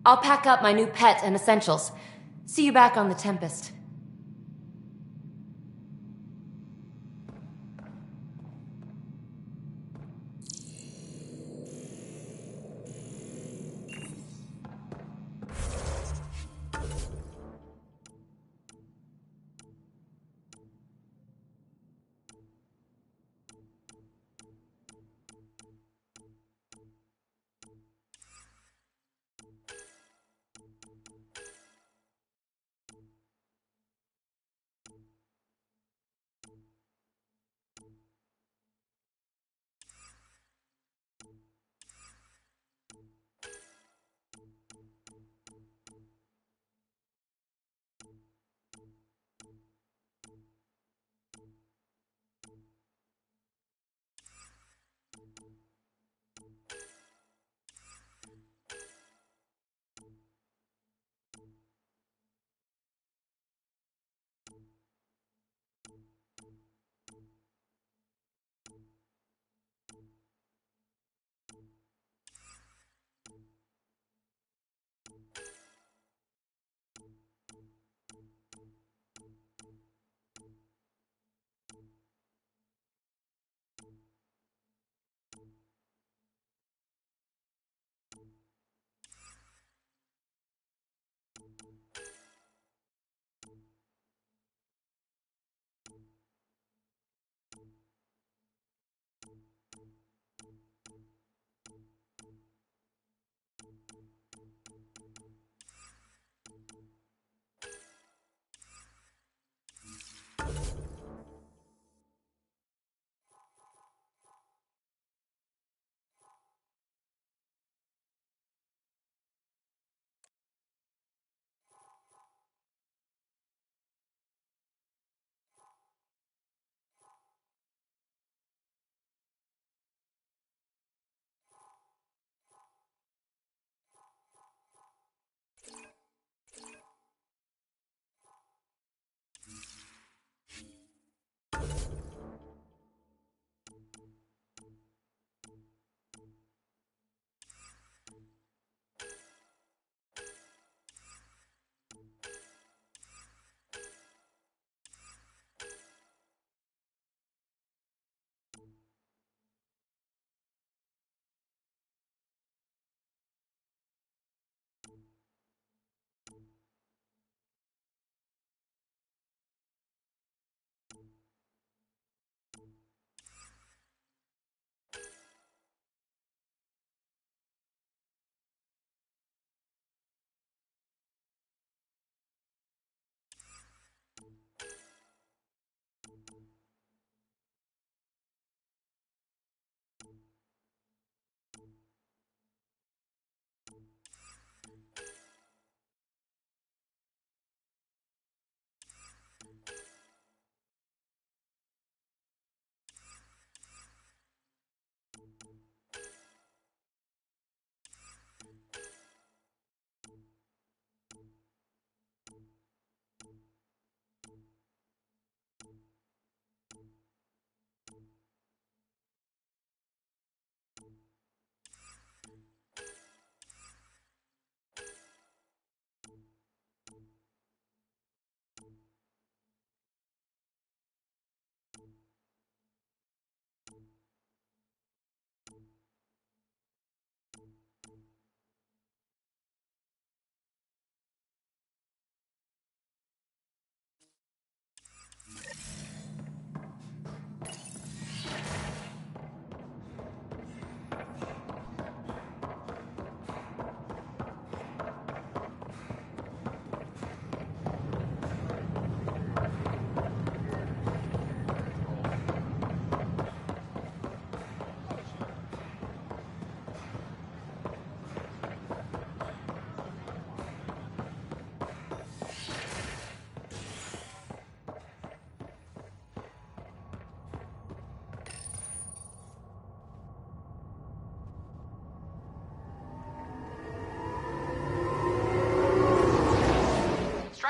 I'll pack up my new pet and essentials. See you back on the Tempest.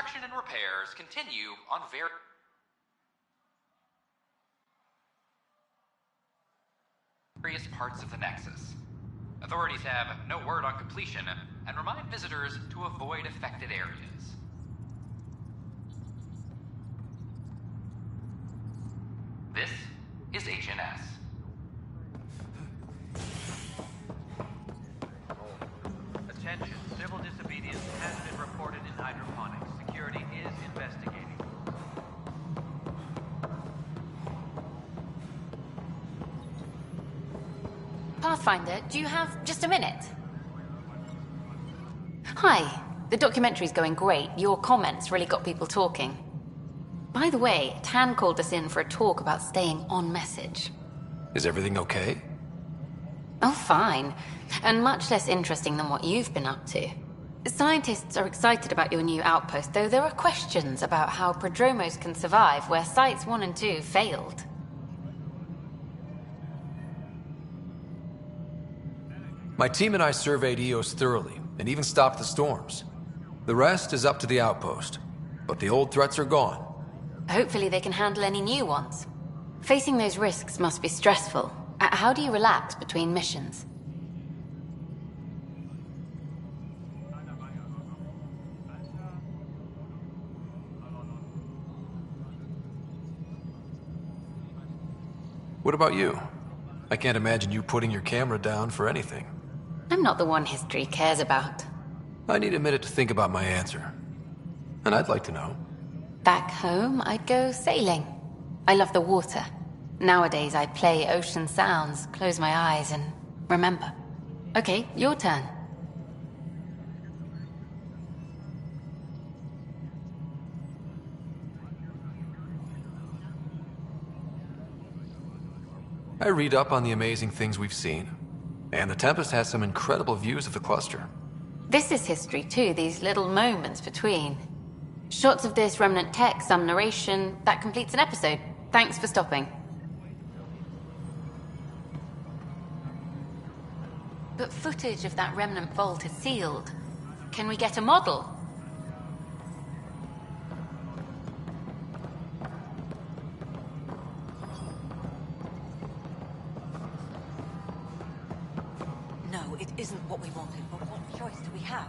construction and repairs continue on various parts of the Nexus. Authorities have no word on completion and remind visitors to avoid affected areas. This is HNS.
Attention, civil disobedience has been reported in hydroponics. Security is investigating.
Pathfinder, do you have just a minute? Hi. The documentary's going great. Your comments really got people talking. By the way, Tan called us in for a talk about staying on message.
Is everything okay?
Oh, fine. And much less interesting than what you've been up to. Scientists are excited about your new outpost, though there are questions about how prodromos can survive where Sites 1 and 2 failed.
My team and I surveyed EOS thoroughly, and even stopped the storms. The rest is up to the outpost, but the old threats are gone.
Hopefully they can handle any new ones. Facing those risks must be stressful. How do you relax between missions?
What about you? I can't imagine you putting your camera down for anything.
I'm not the one history cares about.
I need a minute to think about my answer. And I'd like to know.
Back home, I'd go sailing. I love the water. Nowadays, I play ocean sounds, close my eyes, and remember. Okay, your turn.
I read up on the amazing things we've seen. And the Tempest has some incredible views of the cluster.
This is history too, these little moments between. Shots of this remnant tech, some narration. That completes an episode. Thanks for stopping. But footage of that remnant vault is sealed. Can we get a model?
No, it isn't what we wanted, but what choice do we have?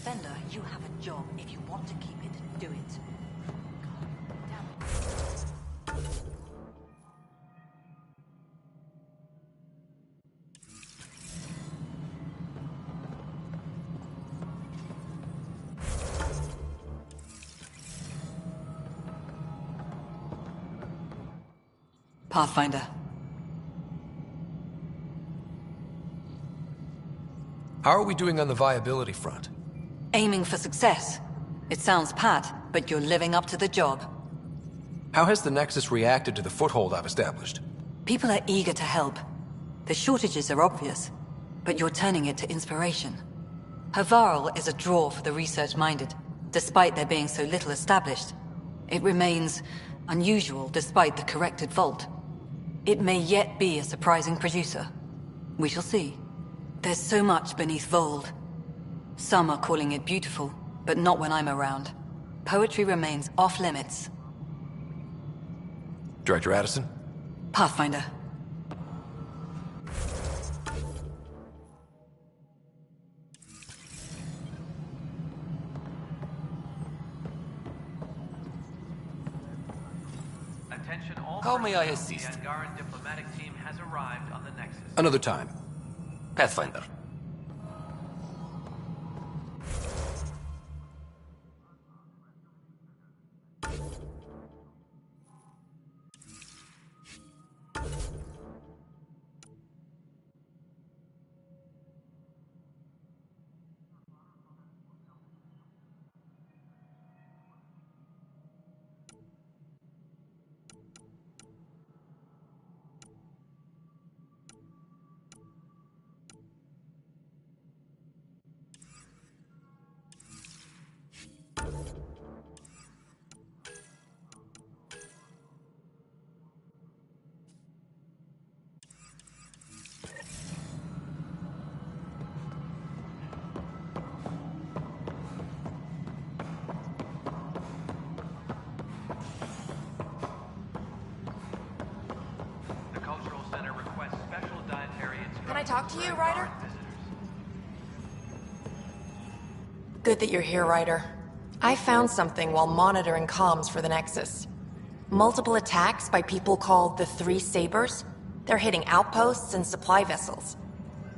Spender, you have a job. If you want to keep it, do it. Pathfinder.
How are we doing on the viability front?
Aiming for success. It sounds pat, but you're living up to the job.
How has the Nexus reacted to the foothold I've established?
People are eager to help. The shortages are obvious, but you're turning it to inspiration. Havarl is a draw for the research-minded, despite there being so little established. It remains unusual despite the corrected vault. It may yet be a surprising producer. We shall see. There's so much beneath Vold. Some are calling it beautiful, but not when I'm around. Poetry remains off-limits.
Director Addison?
Pathfinder.
Attention all
How may I
personnel.
assist?
The Angaran diplomatic team has arrived on the Nexus.
Another time.
Pathfinder.
talk to you, Ryder? Good that you're here, Ryder. I found something while monitoring comms for the Nexus. Multiple attacks by people called the Three Sabers. They're hitting outposts and supply vessels.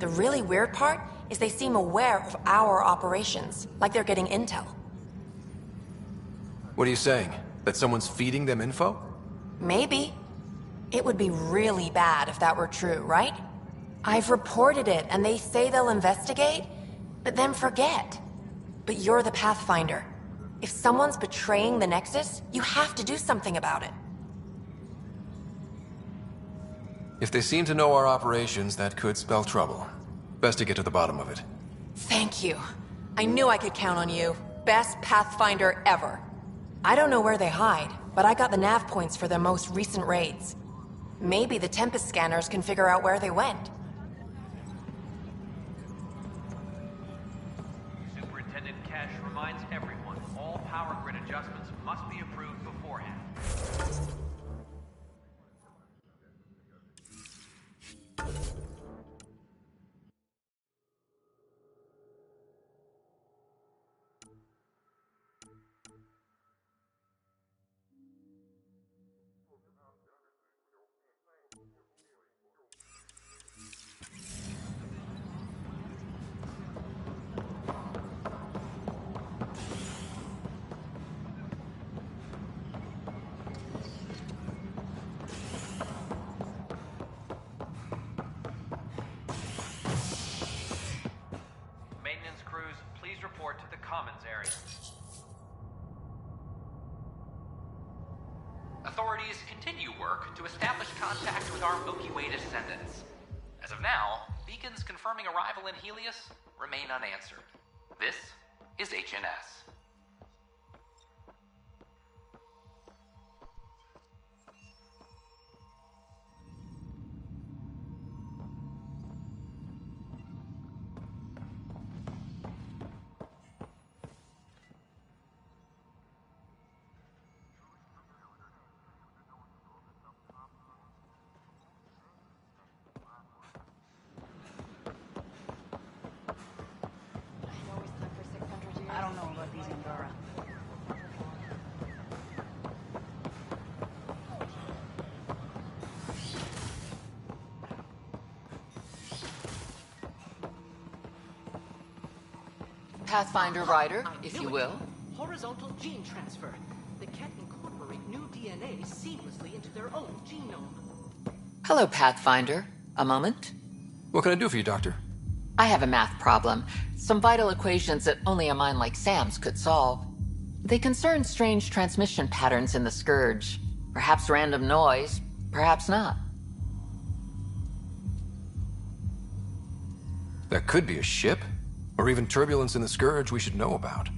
The really weird part is they seem aware of our operations, like they're getting intel.
What are you saying? That someone's feeding them info?
Maybe. It would be really bad if that were true, right? I've reported it, and they say they'll investigate, but then forget. But you're the Pathfinder. If someone's betraying the Nexus, you have to do something about it.
If they seem to know our operations, that could spell trouble. Best to get to the bottom of it.
Thank you. I knew I could count on you. Best Pathfinder ever. I don't know where they hide, but I got the nav points for their most recent raids. Maybe the Tempest scanners can figure out where they went.
Superintendent Cash reminds everyone all power grid adjustments must be approved beforehand. Maintenance crews, please report to the Commons area.
Authorities continue work to establish contact with our Milky Way descendants. As of now, beacons confirming arrival in Helios remain unanswered. This is HNS.
I don't know about these Angara.
Pathfinder Ryder, if you will.
Horizontal gene transfer. They can't incorporate new DNA seamlessly into their own genome.
Hello, Pathfinder. A moment?
What can I do for you, Doctor?
I have a math problem. Some vital equations that only a mind like Sam's could solve. They concern strange transmission patterns in the Scourge. Perhaps random noise, perhaps not.
That could be a ship, or even turbulence in the Scourge we should know about.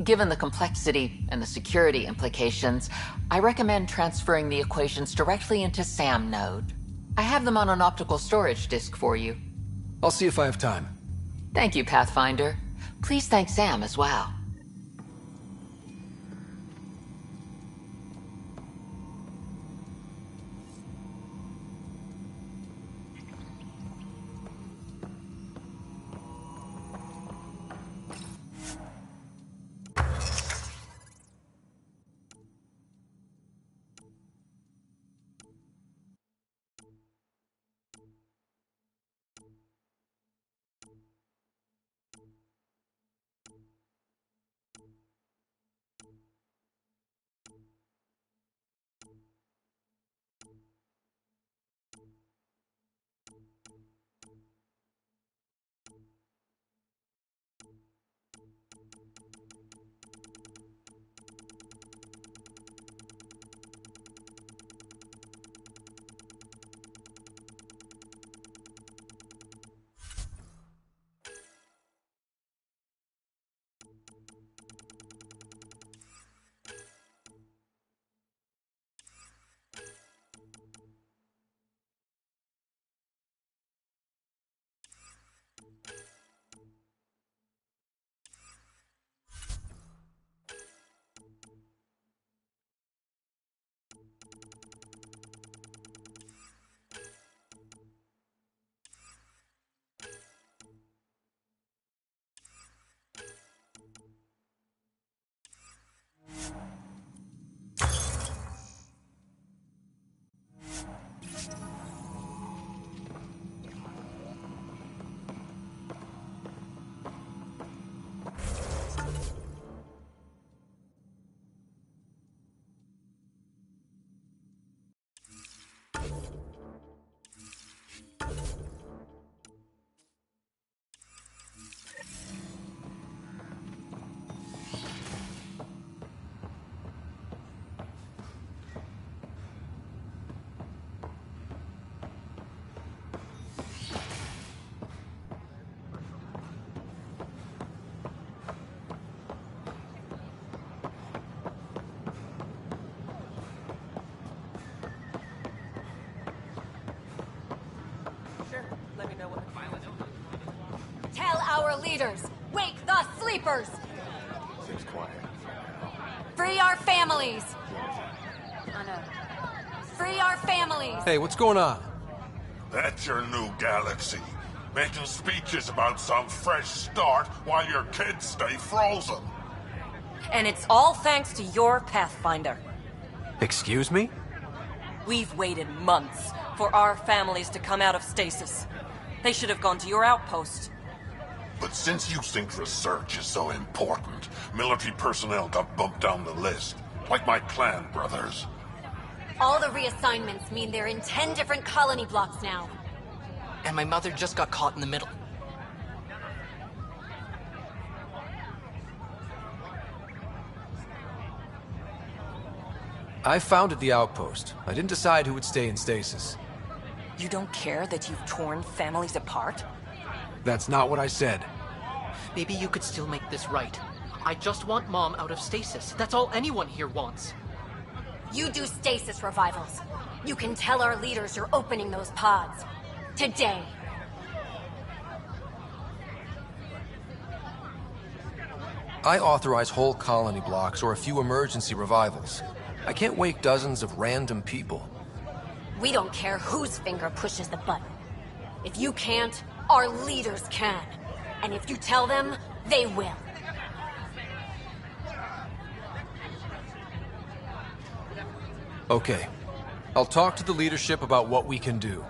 Given the complexity and the security implications, I recommend transferring the equations directly into SAM node. I have them on an optical storage disk for you.
I'll see if I have time.
Thank you, Pathfinder. Please thank Sam as well.
our leaders! Wake the sleepers!
Seems quiet.
Free our families! Free our families!
Hey, what's going on?
That's your new galaxy. Making speeches about some fresh start while your kids stay frozen.
And it's all thanks to your Pathfinder.
Excuse me?
We've waited months for our families to come out of stasis. They should have gone to your outpost.
But since you think research is so important, military personnel got bumped down the list. Like my clan brothers.
All the reassignments mean they're in 10 different colony blocks now.
And my mother just got caught in the middle.
I founded the outpost. I didn't decide who would stay in stasis.
You don't care that you've torn families apart?
That's not what I said.
Maybe you could still make this right. I just want Mom out of stasis. That's all anyone here wants.
You do stasis revivals. You can tell our leaders you're opening those pods. Today.
I authorize whole colony blocks or a few emergency revivals. I can't wake dozens of random people.
We don't care whose finger pushes the button. If you can't, our leaders can. And if you tell them, they will.
Okay. I'll talk to the leadership about what we can do.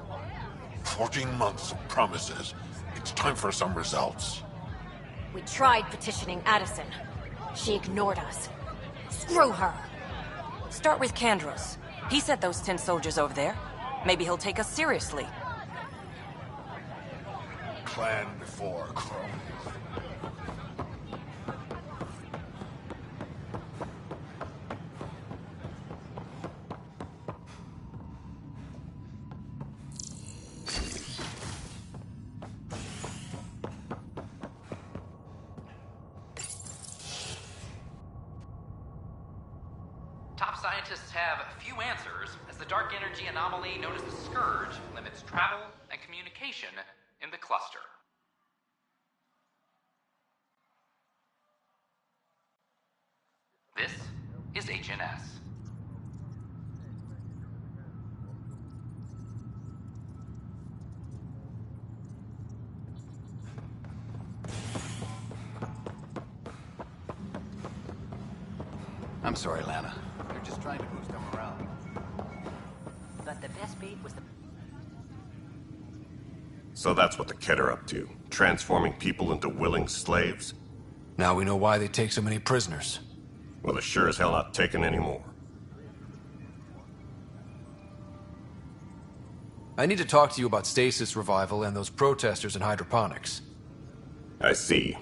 14 months of promises. It's time for some results.
We tried petitioning Addison. She ignored us. Screw her.
Start with Kandros. He sent those 10 soldiers over there. Maybe he'll take us seriously.
Clan before Crow.
Top scientists have few answers, as the dark energy anomaly known as the Scourge limits travel and communication in the cluster. This is HNS.
I'm sorry, Lana. They're just trying to boost them around.
But the best beat was the...
So that's what the Kett are up to. Transforming people into willing slaves?
Now we know why they take so many prisoners.
Well, they're sure as hell not taking any more.
I need to talk to you about stasis revival and those protesters in hydroponics.
I see.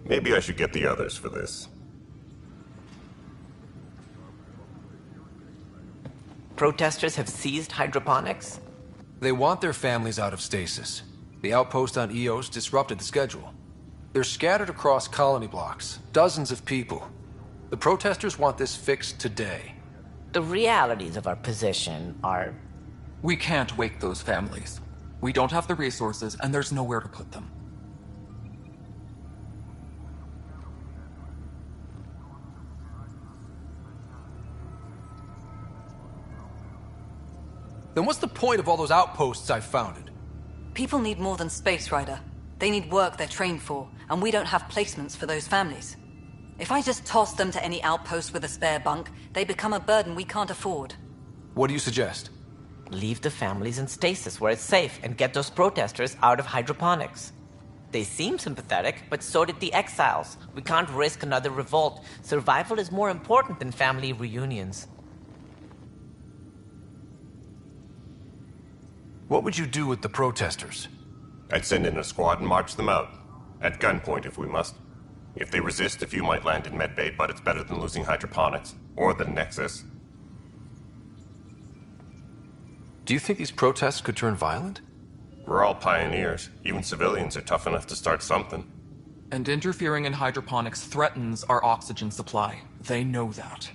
Maybe I should get the others for this.
Protesters have seized hydroponics?
They want their families out of stasis. The outpost on Eos disrupted the schedule. They're scattered across colony blocks, dozens of people. The protesters want this fixed today.
The realities of our position are...
We can't wake those families. We don't have the resources, and there's nowhere to put them.
Then what's the point of all those outposts I've founded?
People need more than space, Ryder. They need work they're trained for, and we don't have placements for those families. If I just toss them to any outpost with a spare bunk, they become a burden we can't afford.
What do you suggest?
Leave the families in stasis where it's safe and get those protesters out of hydroponics. They seem sympathetic, but so did the exiles. We can't risk another revolt. Survival is more important than family reunions.
What would you do with the protesters?
I'd send in a squad and march them out. At gunpoint if we must. If they resist, a few might land in medbay, but it's better than losing hydroponics. Or the Nexus.
Do you think these protests could turn violent?
We're all pioneers. Even civilians are tough enough to start something.
And interfering in hydroponics threatens our oxygen supply. They know that.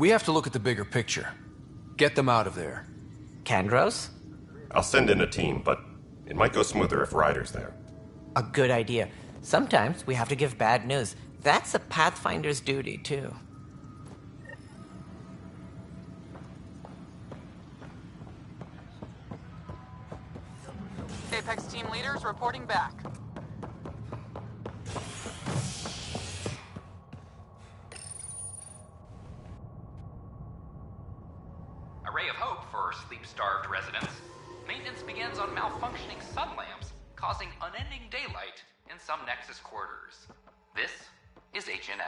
We have to look at the bigger picture. Get them out of there.
Kandros?
I'll send in a team, but it might go smoother if Ryder's there.
A good idea. Sometimes we have to give bad news. That's a Pathfinder's duty, too.
Apex team leaders reporting back.
A ray of hope for sleep-starved residents. Maintenance begins on malfunctioning sun lamps, causing unending daylight in some Nexus quarters. This is HNS.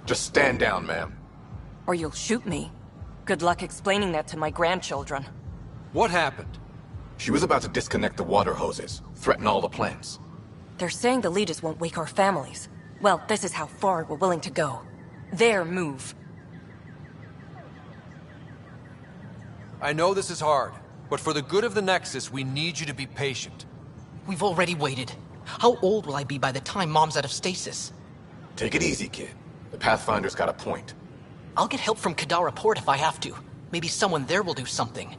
Just stand down, ma'am.
Or you'll shoot me. Good luck explaining that to my grandchildren.
What happened?
She was about to disconnect the water hoses, threaten all the plants.
They're saying the leaders won't wake our families. Well, this is how far we're willing to go. Their move.
I know this is hard, but for the good of the Nexus, we need you to be patient.
We've already waited. How old will I be by the time Mom's out of stasis?
Take it easy, kid. The Pathfinder's got a point.
I'll get help from Kadara Port if I have to. Maybe someone there will do something.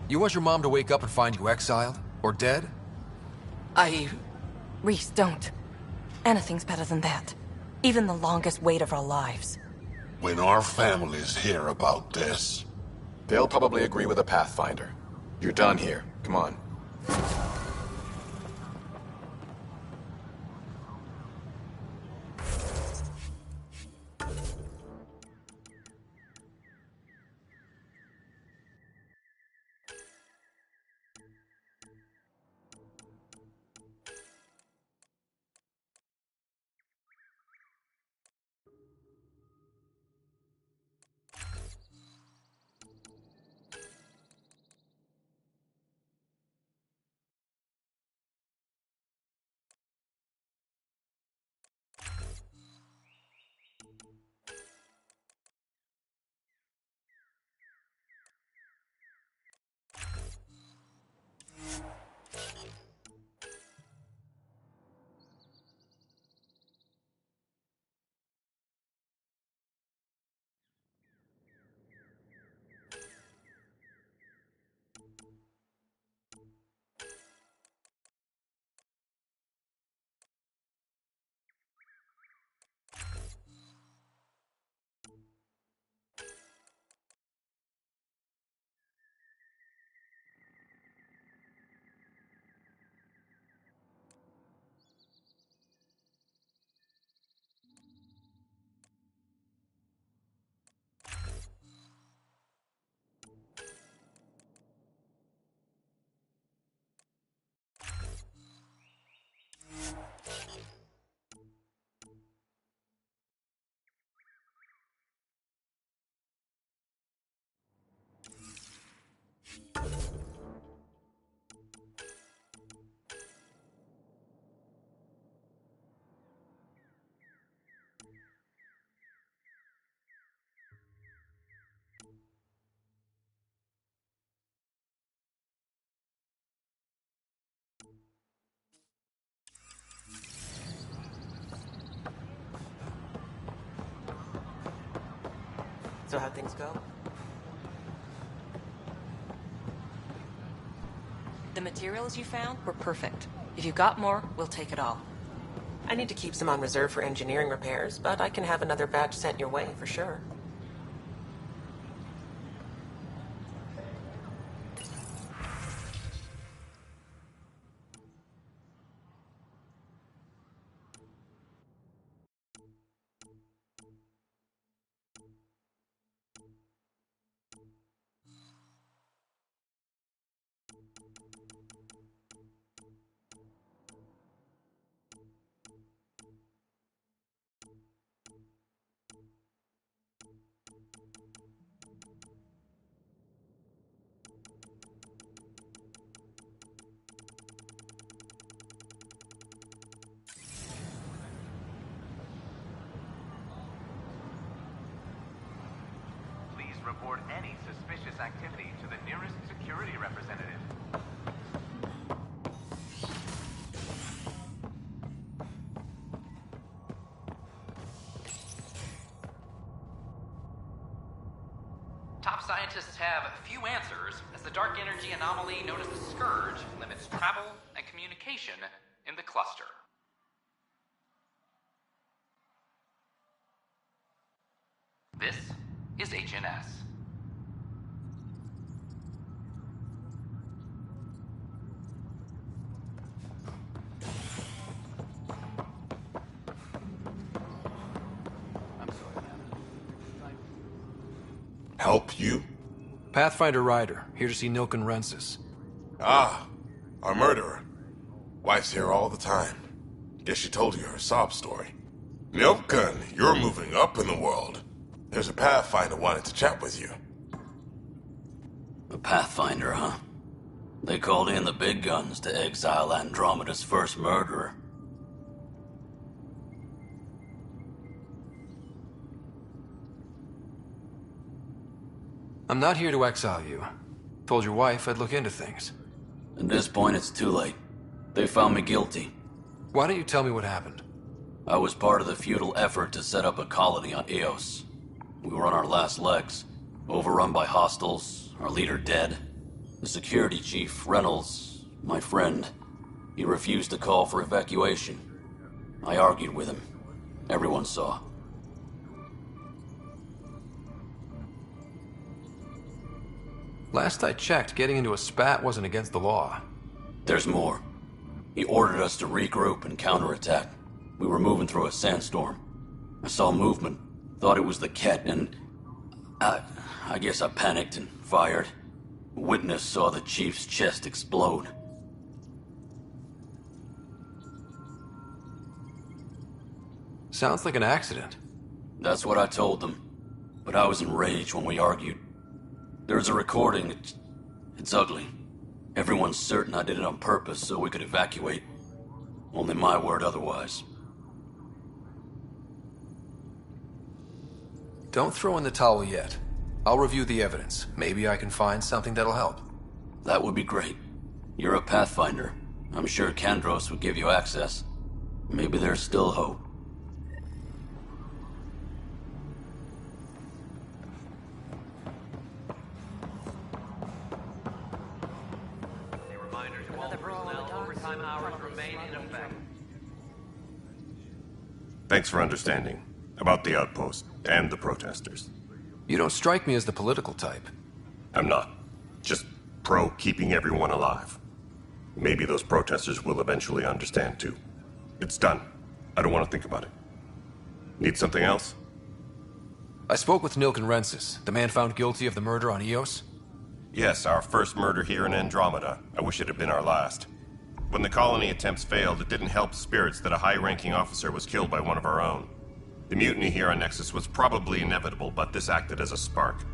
You want your mom to wake up and find you exiled? Or dead?
Reese, don't. Anything's better than that. Even the longest wait of our lives.
When our families hear about this...
They'll probably agree with the Pathfinder. You're done here. Come on.
So how'd things go?
The materials you found were perfect. If you got more, we'll take it all.
I need to keep some on reserve for engineering repairs, but I can have another batch sent your way for sure.
report any suspicious activity to the nearest security representative.
Top scientists have few answers, as the dark energy anomaly known as the Scourge limits travel and communication in the cluster. This is HNS.
Help you?
Pathfinder Ryder, here to see Nilken Rensis.
Ah, our murderer. Wife's here all the time. Guess she told you her sob story. Nilken, you're moving up in the world. There's a Pathfinder wanting to chat with you.
A Pathfinder, huh? They called in the big guns to exile Andromeda's first murderer.
I'm not here to exile you. Told your wife I'd look into things.
At this point, it's too late. They found me guilty.
Why don't you tell me what happened?
I was part of the futile effort to set up a colony on Eos. We were on our last legs, overrun by hostiles, our leader dead. The security chief, Reynolds, my friend, he refused to call for evacuation. I argued with him. Everyone saw.
Last I checked, getting into a spat wasn't against the law.
There's more. He ordered us to regroup and counterattack. We were moving through a sandstorm. I saw movement, thought it was the Ket, and I guess I panicked and fired. A witness saw the chief's chest explode.
Sounds like an accident.
That's what I told them. But I was enraged when we argued. There's a recording. It's ugly. Everyone's certain I did it on purpose so we could evacuate. Only my word otherwise.
Don't throw in the towel yet. I'll review the evidence. Maybe I can find something that'll help.
That would be great. You're a Pathfinder. I'm sure Kandros would give you access. Maybe there's still hope.
Thanks for understanding. About the outpost and the protesters.
You don't strike me as the political type.
I'm not. Just pro keeping everyone alive. Maybe those protesters will eventually understand too. It's done. I don't want to think about it. Need something else?
I spoke with Nilken Rensis, the man found guilty of the murder on Eos.
Yes, our first murder here in Andromeda. I wish it had been our last. When the colony attempts failed, it didn't help spirits that a high-ranking officer was killed by one of our own. The mutiny here on Nexus was probably inevitable, but this acted as a spark.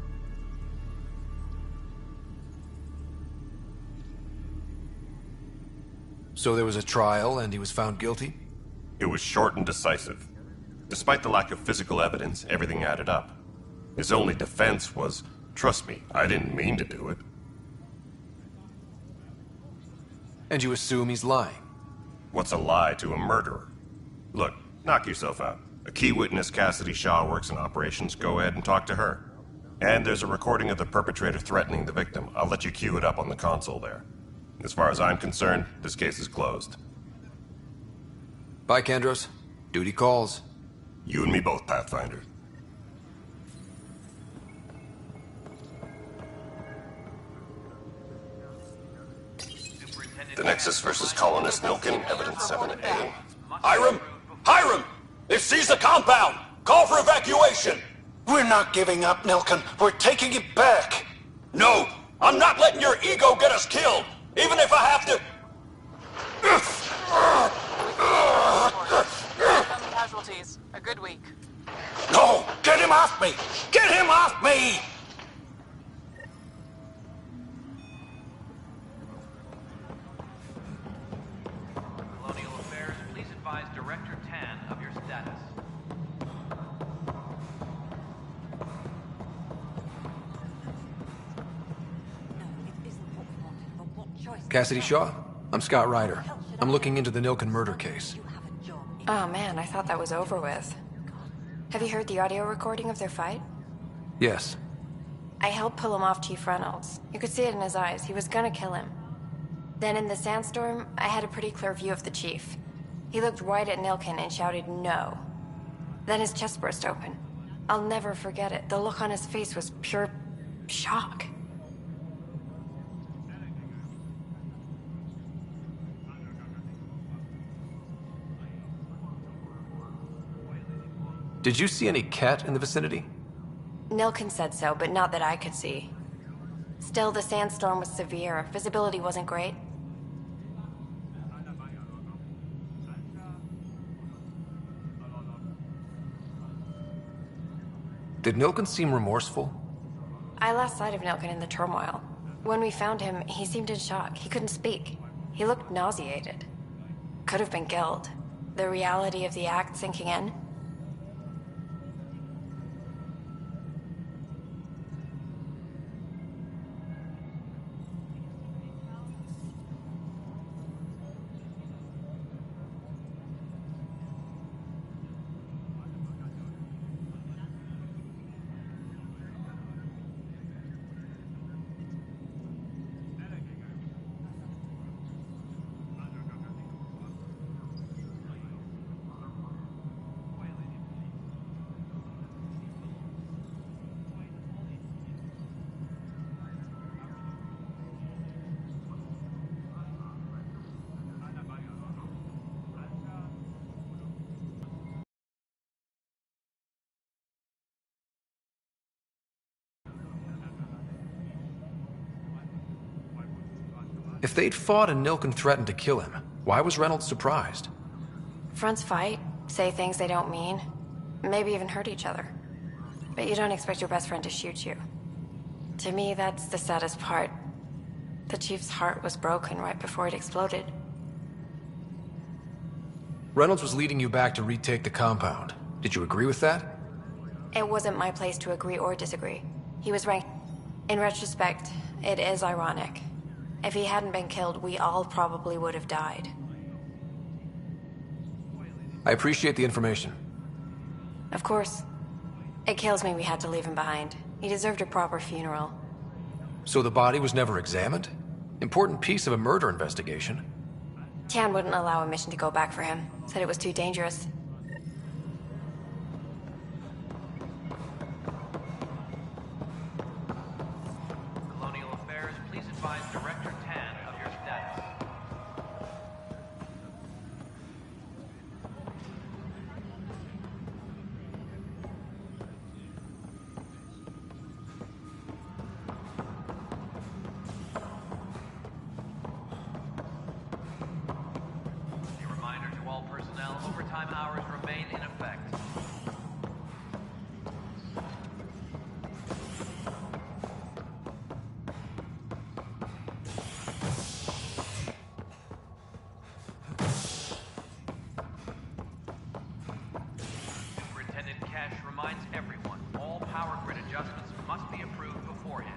So there was a trial and he was found guilty?
It was short and decisive. Despite the lack of physical evidence, everything added up. His only defense was, trust me, I didn't mean to do it.
And you assume he's lying?
What's a lie to a murderer? Look, knock yourself out. A key witness, Cassidy Shaw, works in operations. Go ahead and talk to her. And there's a recording of the perpetrator threatening the victim. I'll let you cue it up on the console there. As far as I'm concerned, this case is closed.
Bye, Kandros. Duty calls.
You and me both, Pathfinder. The Nexus versus Colonist Nilken, Evidence 7A.
Hiram! Hiram! They've seized the compound! Call for evacuation!
We're not giving up, Nilken. We're taking it back.
No! I'm not letting your ego get us killed! Even if I have to...
Casualties. A good week.
No! Get him off me! Get him off me!
Colonial Affairs, please advise Director Tan of your status.
Cassidy Shaw? I'm Scott Ryder. I'm looking into the Nilken murder case.
Oh man, I thought that was over with. Have you heard the audio recording of their fight?
Yes.
I helped pull him off Chief Reynolds. You could see it in his eyes. He was gonna kill him. Then in the sandstorm, I had a pretty clear view of the Chief. He looked right at Nilken and shouted, "No." Then his chest burst open. I'll never forget it. The look on his face was pure shock.
Did you see any cat in the vicinity?
Nilken said so, but not that I could see. Still, the sandstorm was severe. Visibility wasn't great.
Did Nilken seem remorseful?
I lost sight of Nilken in the turmoil. When we found him, he seemed in shock. He couldn't speak. He looked nauseated. Could have been guilt. The reality of the act sinking in.
If they'd fought and Nilken threatened to kill him, why was Reynolds surprised?
Fronts fight, say things they don't mean, maybe even hurt each other. But you don't expect your best friend to shoot you. To me, that's the saddest part. The Chief's heart was broken right before it exploded.
Reynolds was leading you back to retake the compound. Did you agree with that?
It wasn't my place to agree or disagree. He was right. In retrospect, it is ironic. If he hadn't been killed, we all probably would have died.
I appreciate the information.
Of course. It kills me we had to leave him behind. He deserved a proper funeral.
So the body was never examined? Important piece of a murder investigation.
Tian wouldn't allow a mission to go back for him. Said it was too dangerous.
Colonial Affairs, please advise Director Tan of your status. A reminder to all personnel, overtime hours remain in effect. Superintendent Cash reminds everyone, all power grid adjustments must be approved beforehand.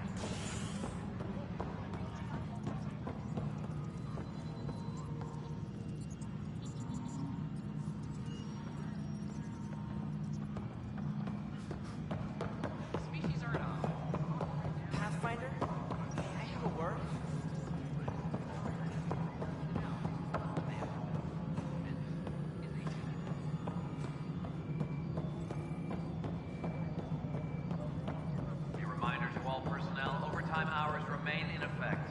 Species are Pathfinder? May I have a word?
A reminder to all personnel, overtime hours remain in effect.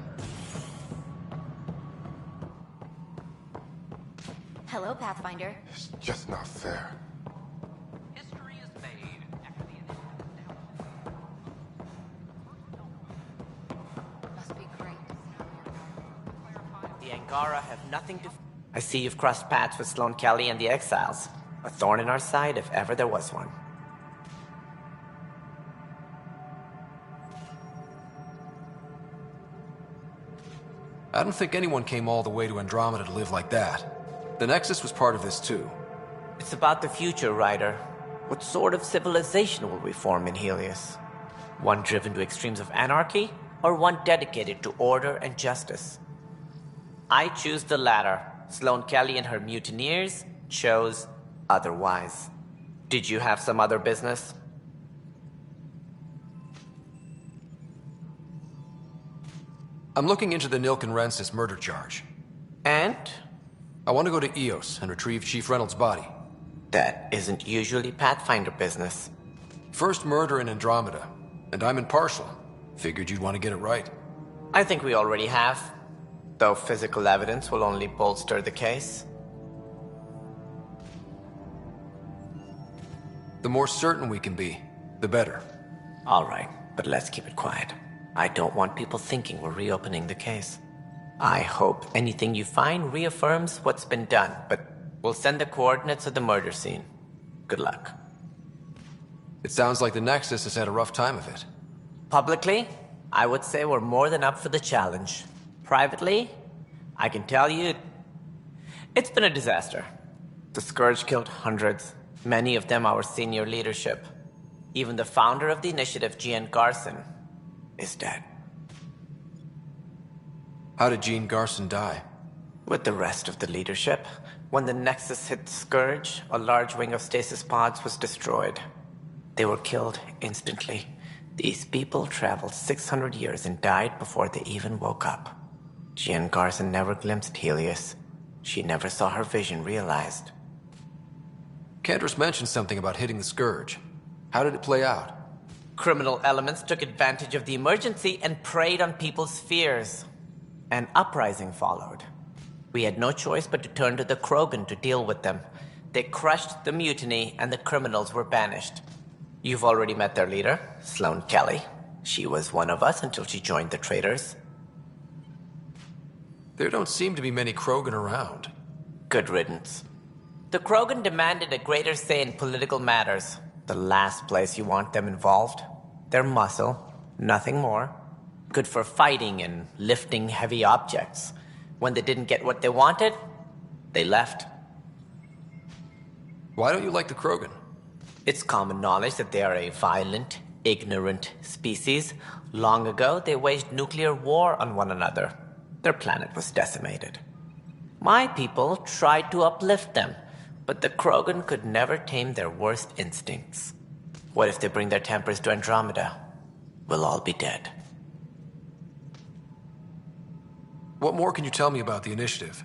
Hello, Pathfinder.
It's just not fair.
History is made after the initiative
Must be great.
The Angara have nothing to... I see you've crossed paths with Sloane Kelly and the Exiles. A thorn in our side if ever there was one.
I don't think anyone came all the way to Andromeda to live like that. The Nexus was part of this too.
It's about the future, Ryder. What sort of civilization will we form in Helios? One driven to extremes of anarchy, or one dedicated to order and justice? I choose the latter. Sloane Kelly and her mutineers chose otherwise. Did you have some other business?
I'm looking into the Nilken Rensis murder charge.
And?
I want to go to EOS and retrieve Chief Reynolds' body.
That isn't usually Pathfinder business.
First murder in Andromeda, and I'm impartial. Figured you'd want to get it right.
I think we already have. Though physical evidence will only bolster the case.
The more certain we can be, the better.
All right, but let's keep it quiet. I don't want people thinking we're reopening the case. I hope anything you find reaffirms what's been done, but we'll send the coordinates of the murder scene. Good luck.
It sounds like the Nexus has had a rough time of it.
Publicly, I would say we're more than up for the challenge. Privately, I can tell you, it's been a disaster. The Scourge killed hundreds, many of them our senior leadership. Even the founder of the initiative, Gian Garson, is dead.
How did Jean Garson die?
With the rest of the leadership. When the Nexus hit Scourge, a large wing of stasis pods was destroyed. They were killed instantly. These people traveled 600 years and died before they even woke up. Jean Garson never glimpsed Helios. She never saw her vision realized.
Cantor's mentioned something about hitting the Scourge. How did it play out?
Criminal elements took advantage of the emergency and preyed on people's fears. An uprising followed. We had no choice but to turn to the Krogan to deal with them. They crushed the mutiny and the criminals were banished. You've already met their leader, Sloane Kelly. She was one of us until she joined the traitors.
There don't seem to be many Krogan around.
Good riddance. The Krogan demanded a greater say in political matters. The last place you want them involved. They're muscle, nothing more. Good for fighting and lifting heavy objects. When they didn't get what they wanted, they left.
Why don't you like the Krogan?
It's common knowledge that they are a violent, ignorant species. Long ago, they waged nuclear war on one another. Their planet was decimated. My people tried to uplift them, but the Krogan could never tame their worst instincts. What if they bring their tempers to Andromeda? We'll all be dead.
What more can you tell me about the initiative?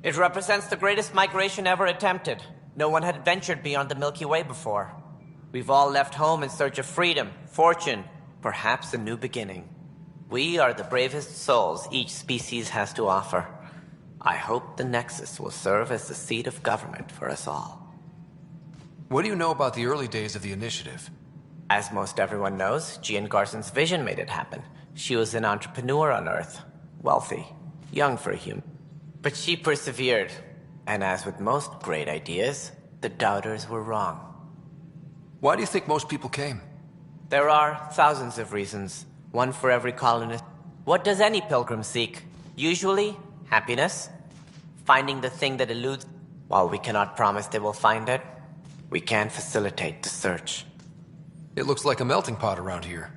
It represents the greatest migration ever attempted. No one had ventured beyond the Milky Way before. We've all left home in search of freedom, fortune, perhaps a new beginning. We are the bravest souls each species has to offer. I hope the Nexus will serve as the seat of government for us all.
What do you know about the early days of the initiative?
As most everyone knows, Jean Garson's vision made it happen. She was an entrepreneur on Earth, wealthy, young for a human. But she persevered, and as with most great ideas, the doubters were wrong.
Why do you think most people came?
There are thousands of reasons, one for every colonist. What does any pilgrim seek? Usually, happiness. Finding the thing that eludes. While we cannot promise they will find it, we can facilitate the search.
It looks like a melting pot around here.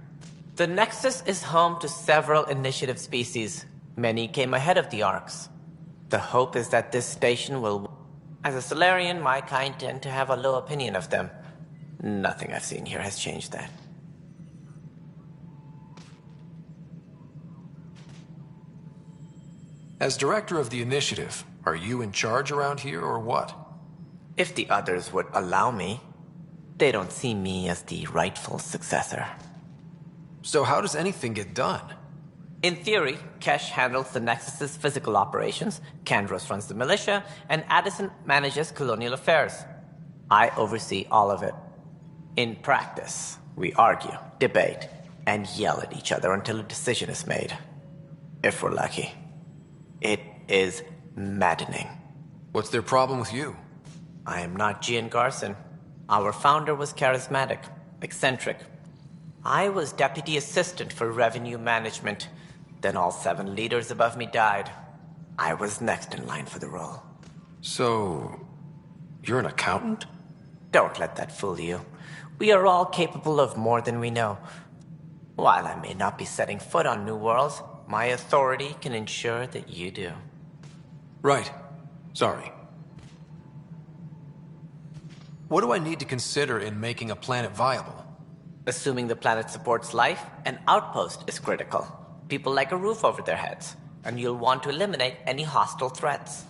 The Nexus is home to several initiative species. Many came ahead of the Arks. The hope is that this station will... As a Solarian, my kind tend to have a low opinion of them. Nothing I've seen here has changed that.
As director of the initiative, are you in charge around here or what?
If the others would allow me, they don't see me as the rightful successor.
So how does anything get done?
In theory, Kesh handles the Nexus's physical operations, Kandros runs the militia, and Addison manages colonial affairs. I oversee all of it. In practice, we argue, debate, and yell at each other until a decision is made. If we're lucky. It is maddening.
What's their problem with you?
I am not Jean Garson. Our founder was charismatic, eccentric. I was deputy assistant for revenue management. Then all 7 leaders above me died. I was next in line for the role.
So, you're an accountant?
Don't let that fool you. We are all capable of more than we know. While I may not be setting foot on new worlds, my authority can ensure that you do.
Right. Sorry. What do I need to consider in making a planet viable?
Assuming the planet supports life, an outpost is critical. People like a roof over their heads, and you'll want to eliminate any hostile threats.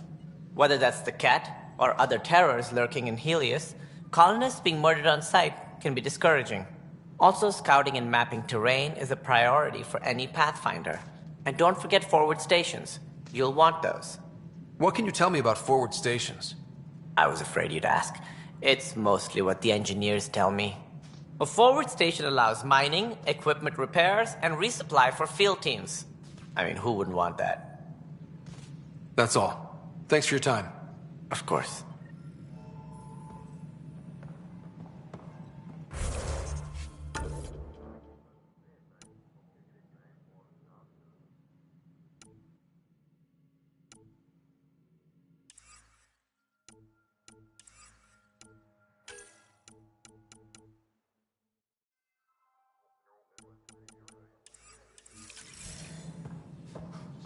Whether that's the cat or other terrors lurking in Helios, colonists being murdered on sight can be discouraging. Also, scouting and mapping terrain is a priority for any Pathfinder. And don't forget forward stations. You'll want those.
What can you tell me about forward stations?
I was afraid you'd ask. It's mostly what the engineers tell me. A forward station allows mining, equipment repairs, and resupply for field teams. I mean, who wouldn't want that?
That's all. Thanks for your time.
Of course.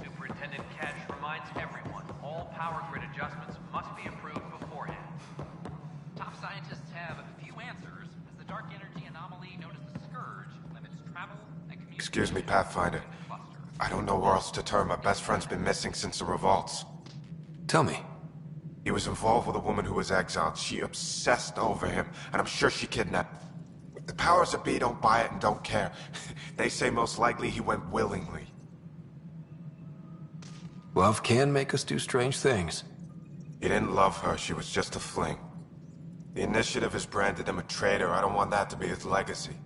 Superintendent Ketch reminds everyone all power grid adjustments must be approved beforehand.
Top scientists have few answers, as the dark energy anomaly known as the Scourge limits travel and communication.
Excuse me, Pathfinder. I don't know where else to turn. My best friend's been missing since the revolts.
Tell me.
He was involved with a woman who was exiled. She obsessed over him, and I'm sure she kidnapped. The powers that be don't buy it and don't care. They say most likely he went willingly.
Love can make us do strange things.
He didn't love her. She was just a fling. The Initiative has branded him a traitor. I don't want that to be his legacy.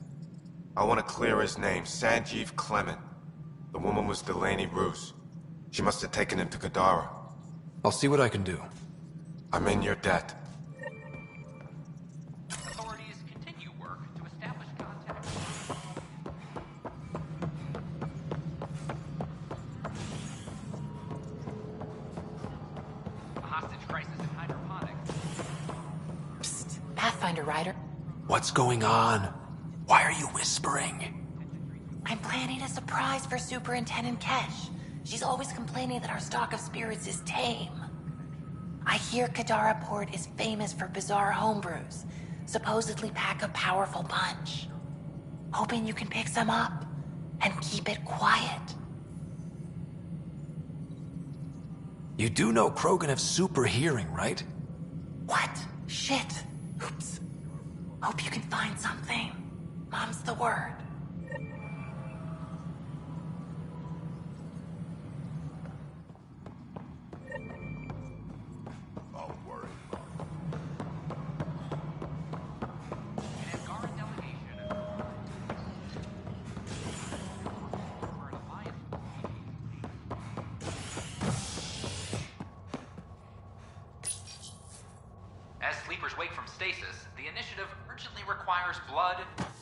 I want to clear his name, Sanjeev Clement. The woman was Delaney Roos. She must have taken him to Kadara.
I'll see what I can do.
I'm in your debt.
Authorities continue work to establish contact. A hostage crisis in hydroponics.
Psst, Pathfinder Ryder.
What's going on? Why are you whispering?
I'm planning a surprise for Superintendent Kesh. She's always complaining that our stock of spirits is tame. I hear Kadara Port is famous for bizarre homebrews, supposedly pack a powerful punch. Hoping you can pick some up and keep it quiet.
You do know Krogan have super hearing, right?
What? Shit. Oops. Hope you can find something. Mom's the word.
As sleepers wake from stasis, the initiative urgently requires blood,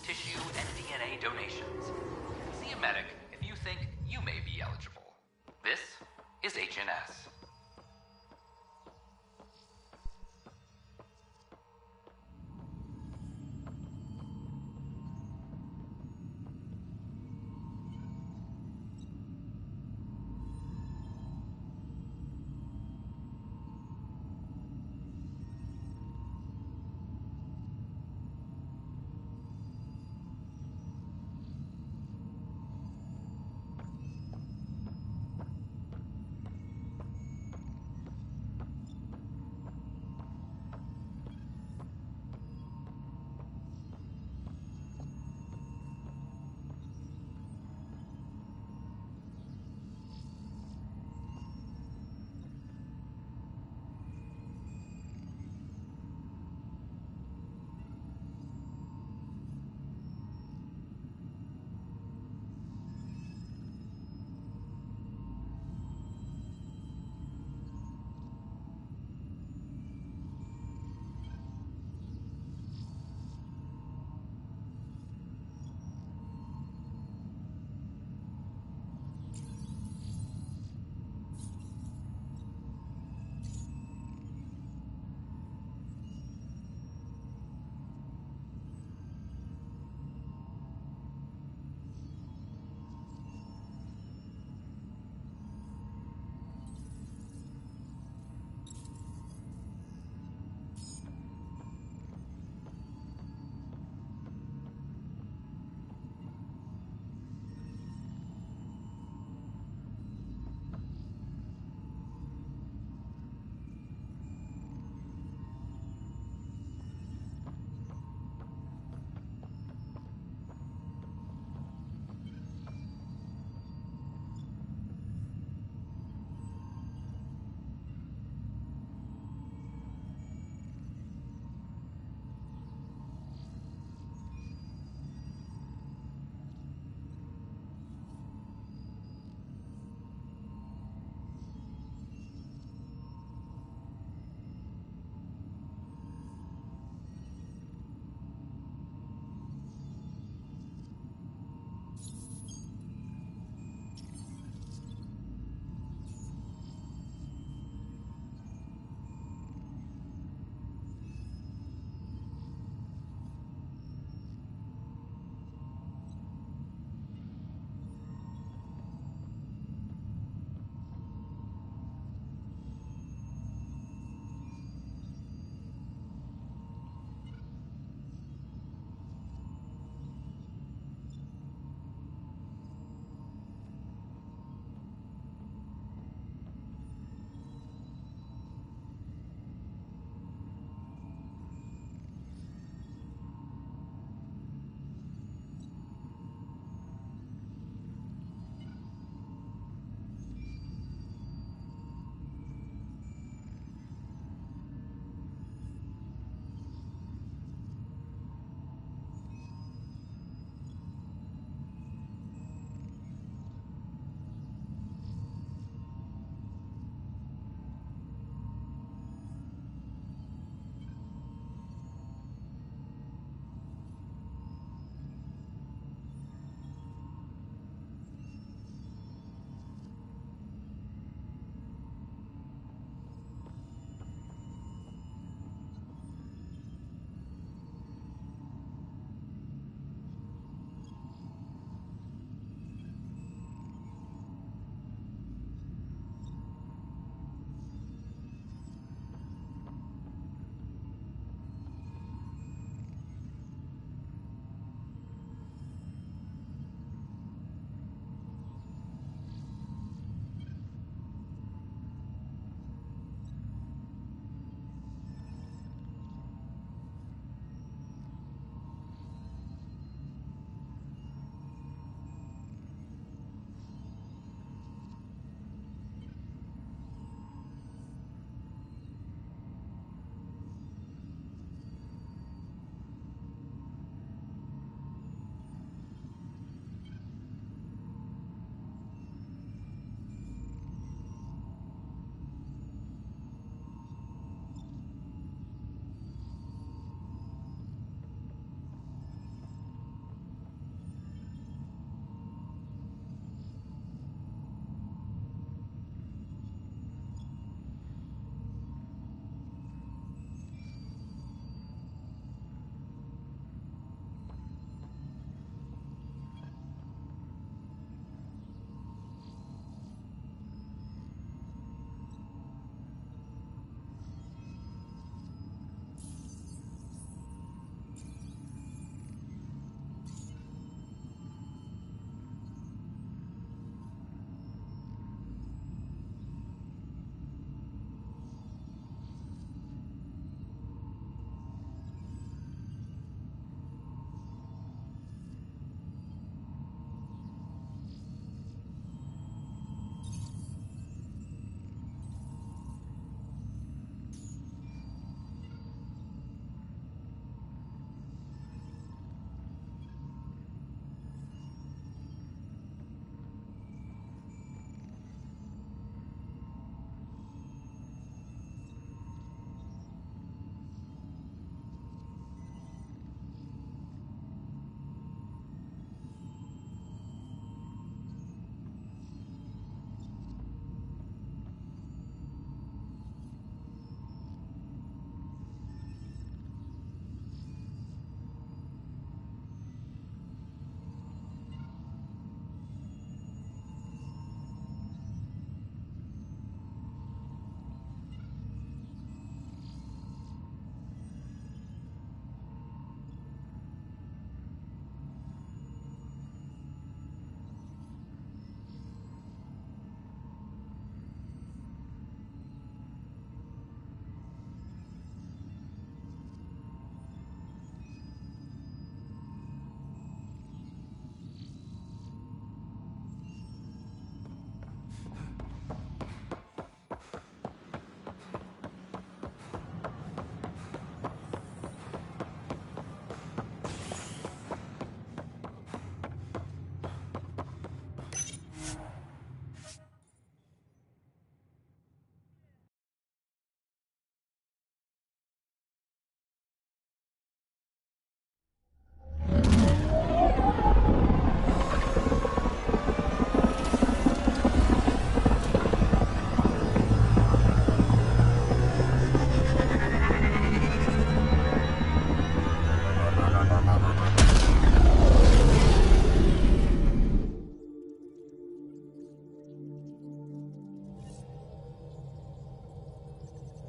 tissue, and DNA donations. See a medic if you think you may be eligible. This is HNS.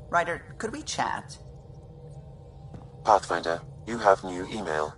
Ryder, could we chat?
Pathfinder, you have new email.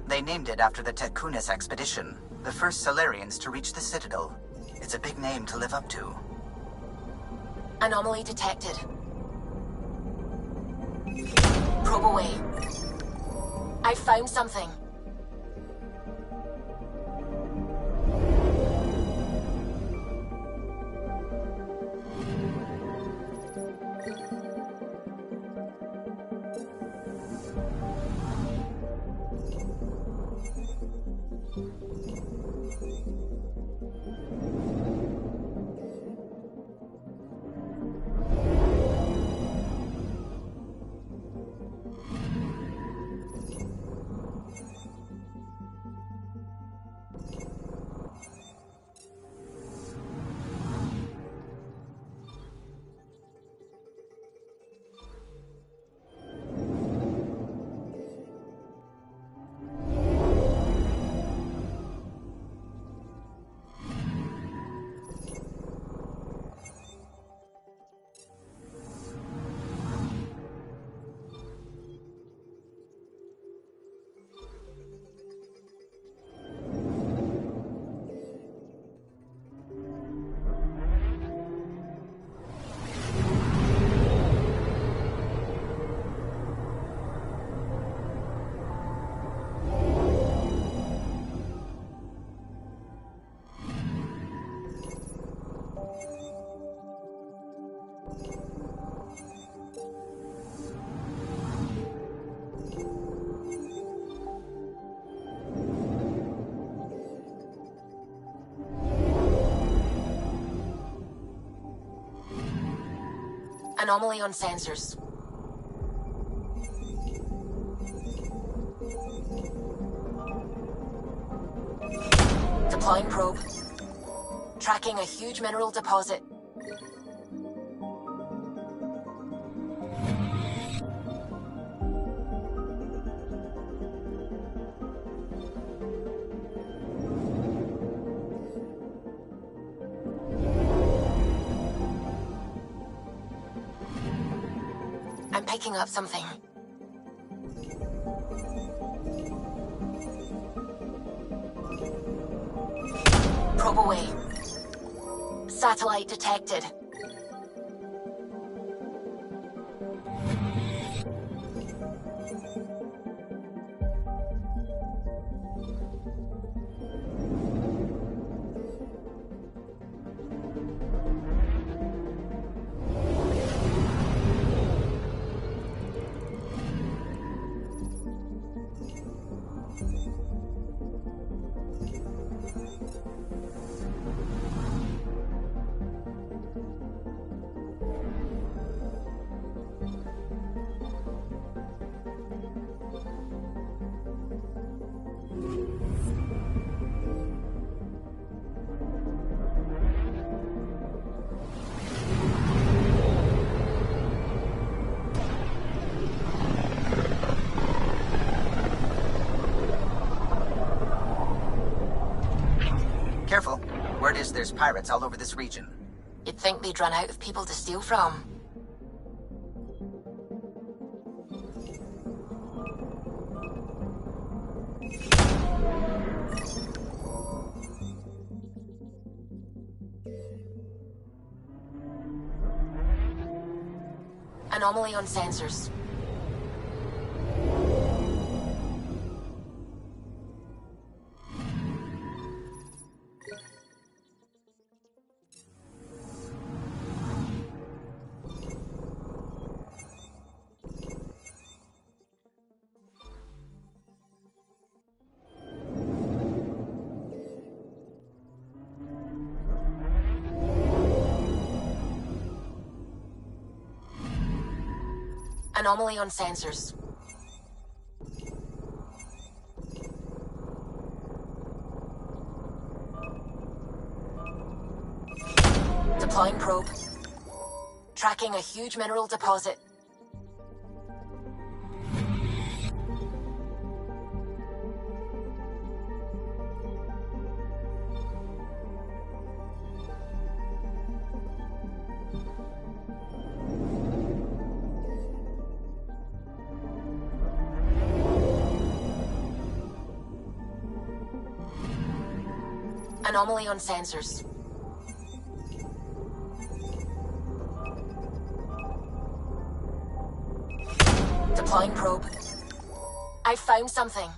They named it after the Tekunis expedition, the first Solarians to reach the Citadel. It's a big name to live up to.
Anomaly detected. Probe away. I found something. Anomaly on sensors. Deploying probe. Tracking a huge mineral deposit. I'm picking up something. probe away. Satellite detected.
Careful. Word is there's pirates all over this region.
You'd think they'd run out of people to steal from. Anomaly on sensors. Anomaly on sensors. Deploying probe. Tracking a huge mineral deposit. Anomaly on sensors. Deploying probe. I found something.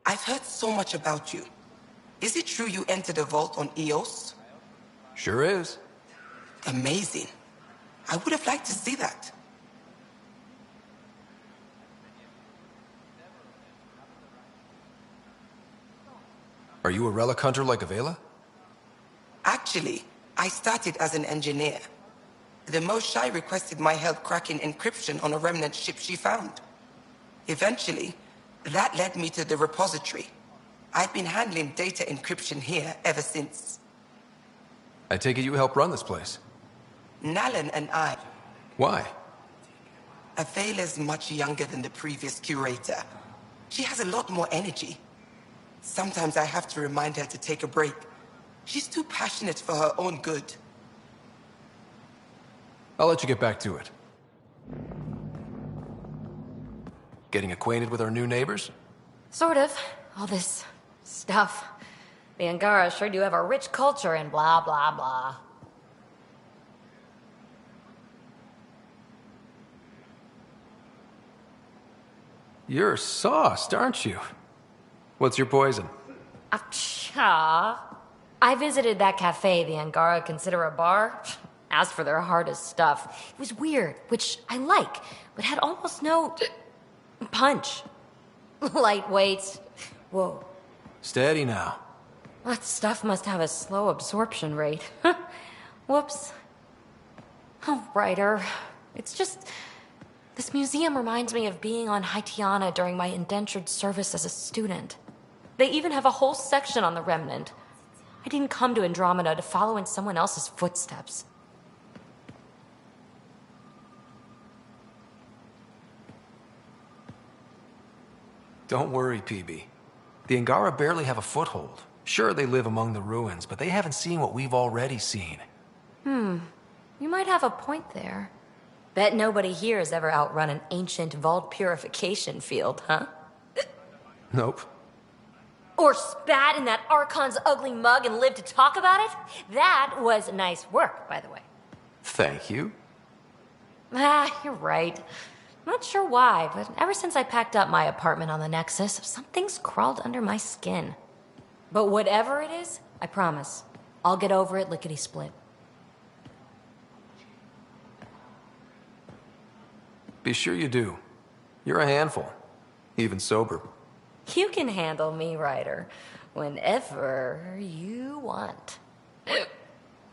I've heard so much about you. Is it true you entered a vault on Eos?
Sure is.
Amazing. I would have liked to see that.
Are you a relic hunter like Avela?
Actually, I started as an engineer. The Moshai requested my help cracking encryption on a remnant ship she found. Eventually, that led me to the repository. I've been handling data encryption here ever since.
I take it you help run this place.
Nalan and I.
Why?
Avela's much younger than the previous curator. She has a lot more energy. Sometimes I have to remind her to take a break. She's too passionate for her own good.
I'll let you get back to it. Getting acquainted with our new neighbors?
Sort of. All this stuff. The Angara sure do have a rich culture and blah, blah, blah.
You're sauced, aren't you? What's your poison?
I visited that cafe the Angara consider a bar. Asked for their hardest stuff. It was weird, which I like, but had almost no punch. Lightweight. Whoa.
Steady now.
That stuff must have a slow absorption rate. Whoops. Oh, Ryder. It's just... This museum reminds me of being on Haitiana during my indentured service as a student. They even have a whole section on the Remnant. I didn't come to Andromeda to follow in someone else's footsteps.
Don't worry, PB. The Angara barely have a foothold. Sure, they live among the ruins, but they haven't seen what we've already seen.
You might have a point there. Bet nobody here has ever outrun an ancient vault purification field, huh?
Nope.
Or spat in that Archon's ugly mug and lived to talk about it? That was nice work, by the way.
Thank you.
You're right. Not sure why, but ever since I packed up my apartment on the Nexus, something's crawled under my skin. But whatever it is, I promise, I'll get over it lickety-split.
Be sure you do. You're a handful, even sober.
You can handle me, Ryder, whenever you want.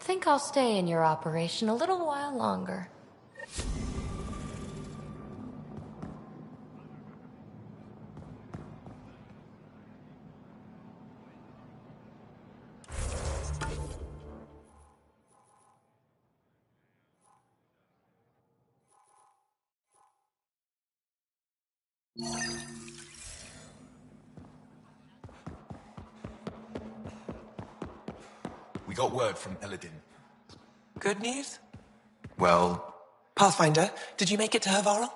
Think I'll stay in your operation a little while longer.
We got word from Eladin.
Good news?
Well...
Pathfinder, did you make it to Hervarl?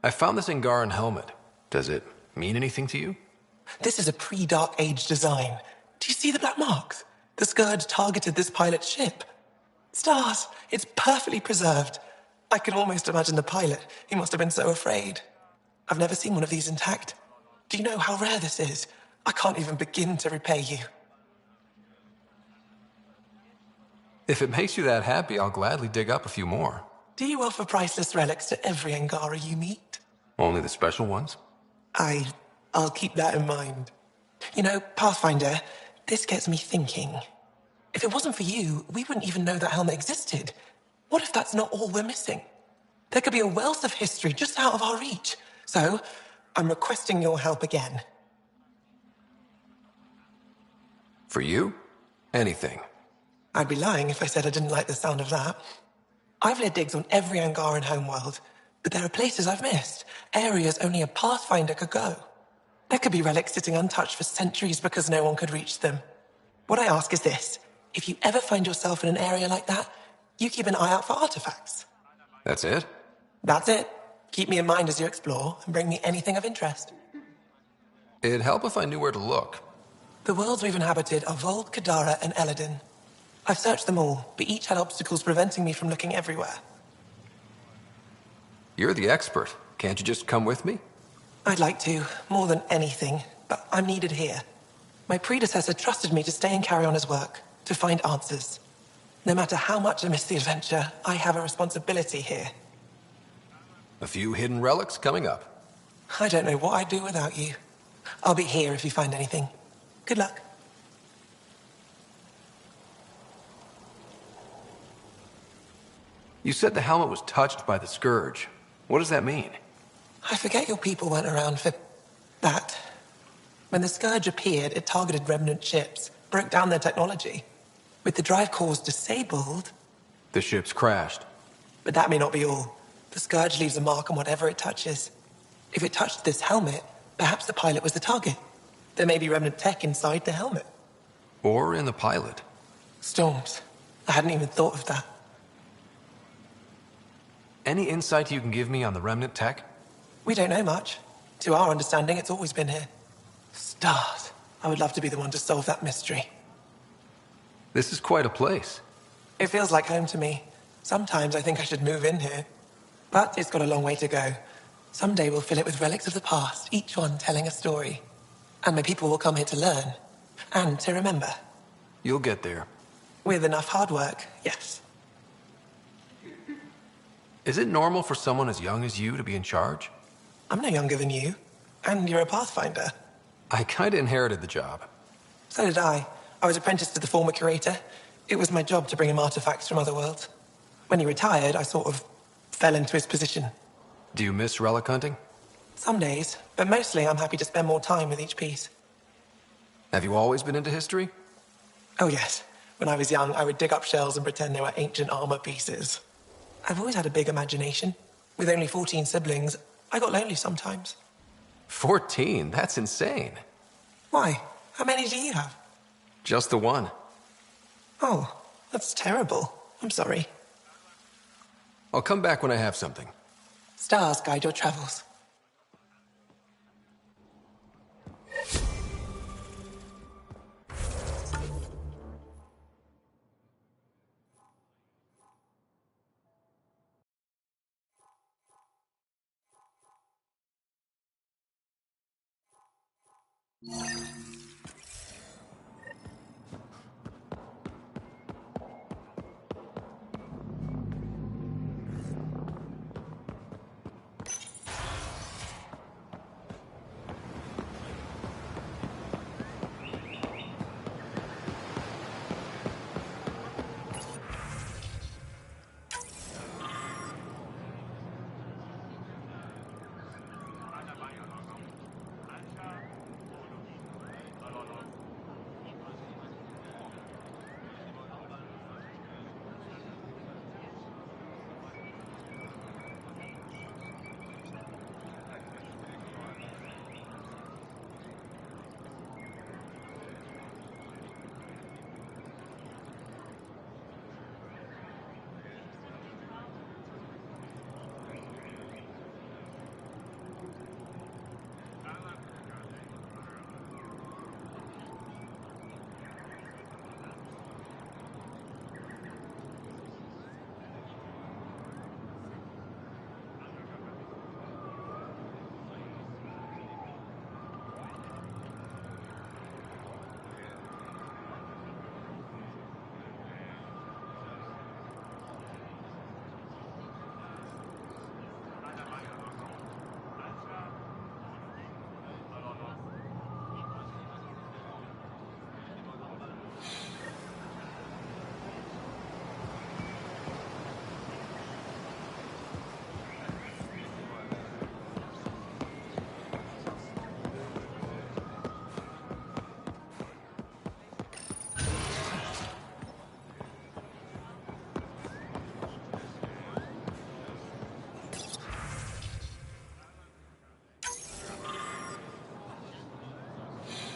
I found this Angaran helmet. Does it mean anything to you?
This is a pre-Dark Age design. Do you see the black marks? The Scourge targeted this pilot's ship. Stars, it's perfectly preserved. I can almost imagine the pilot. He must have been so afraid. I've never seen one of these intact. Do you know how rare this is? I can't even begin to repay you.
If it makes you that happy, I'll gladly dig up a few more.
Do you offer priceless relics to every Angara you meet?
Only the special ones?
I'll keep that in mind. You know, Pathfinder, this gets me thinking. If it wasn't for you, we wouldn't even know that helmet existed. What if that's not all we're missing? There could be a wealth of history just out of our reach. So, I'm requesting your help again.
For you? Anything.
I'd be lying if I said I didn't like the sound of that. I've led digs on every Angaran homeworld, but there are places I've missed, areas only a Pathfinder could go. There could be relics sitting untouched for centuries because no one could reach them. What I ask is this: if you ever find yourself in an area like that, you keep an eye out for artifacts.
That's it?
That's it. Keep me in mind as you explore, and bring me anything of interest.
It'd help if I knew where to look.
The worlds we've inhabited are Vold, Kadara, and Eladin. I've searched them all, but each had obstacles preventing me from looking everywhere.
You're the expert. Can't you just come with me?
I'd like to, more than anything. but I'm needed here. My predecessor trusted me to stay and carry on his work, to find answers. No matter how much I miss the adventure, I have a responsibility here.
A few hidden relics coming up.
I don't know what I'd do without you. I'll be here if you find anything. Good luck.
You said the helmet was touched by the Scourge. What does that mean?
I forget your people weren't around for that. When the Scourge appeared, it targeted remnant ships, broke down their technology. With the drive cores disabled...
The ships crashed.
But that may not be all. The Scourge leaves a mark on whatever it touches. If it touched this helmet, perhaps the pilot was the target. There may be remnant tech inside the helmet.
Or in the pilot.
Storms. I hadn't even thought of that.
Any insight you can give me on the remnant tech?
We don't know much. To our understanding, it's always been here. Stars. I would love to be the one to solve that mystery.
This is quite a place.
It feels like home to me. Sometimes I think I should move in here. But it's got a long way to go. Someday we'll fill it with relics of the past, each one telling a story. And my people will come here to learn. And to remember.
You'll get there.
With enough hard work, yes.
Is it normal for someone as young as you to be in charge?
I'm no younger than you. And you're a Pathfinder.
I kinda inherited the job.
So did I. I was apprenticed to the former curator. It was my job to bring him artifacts from other worlds. When he retired, I sort of fell into his position.
Do you miss relic hunting?
Some days, but mostly I'm happy to spend more time with each piece.
Have you always been into history?
Oh yes. When I was young, I would dig up shells and pretend they were ancient armor pieces. I've always had a big imagination. With only 14 siblings, I got lonely sometimes.
14? That's insane.
Why? How many do you have?
Just the one.
Oh, that's terrible. I'm sorry.
I'll come back when I have something.
Stars guide your travels.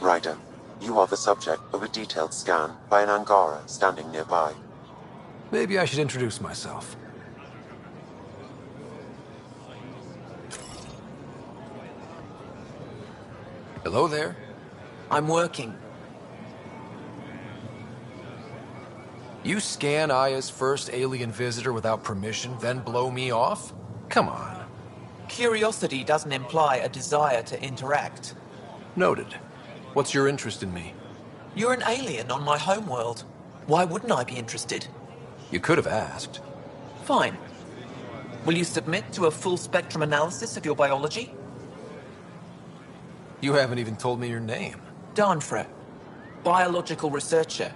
Ryder, you are the subject of a detailed scan by an Angara standing nearby.
Maybe I should introduce myself. Hello there.
I'm working.
You scan Aya's first alien visitor without permission, then blow me off? Come on.
Curiosity doesn't imply a desire to interact.
Noted. What's your interest in me?
You're an alien on my homeworld. Why wouldn't I be interested?
You could have asked.
Fine. Will you submit to a full spectrum analysis of your biology?
You haven't even told me your name.
Darnfra. Biological researcher.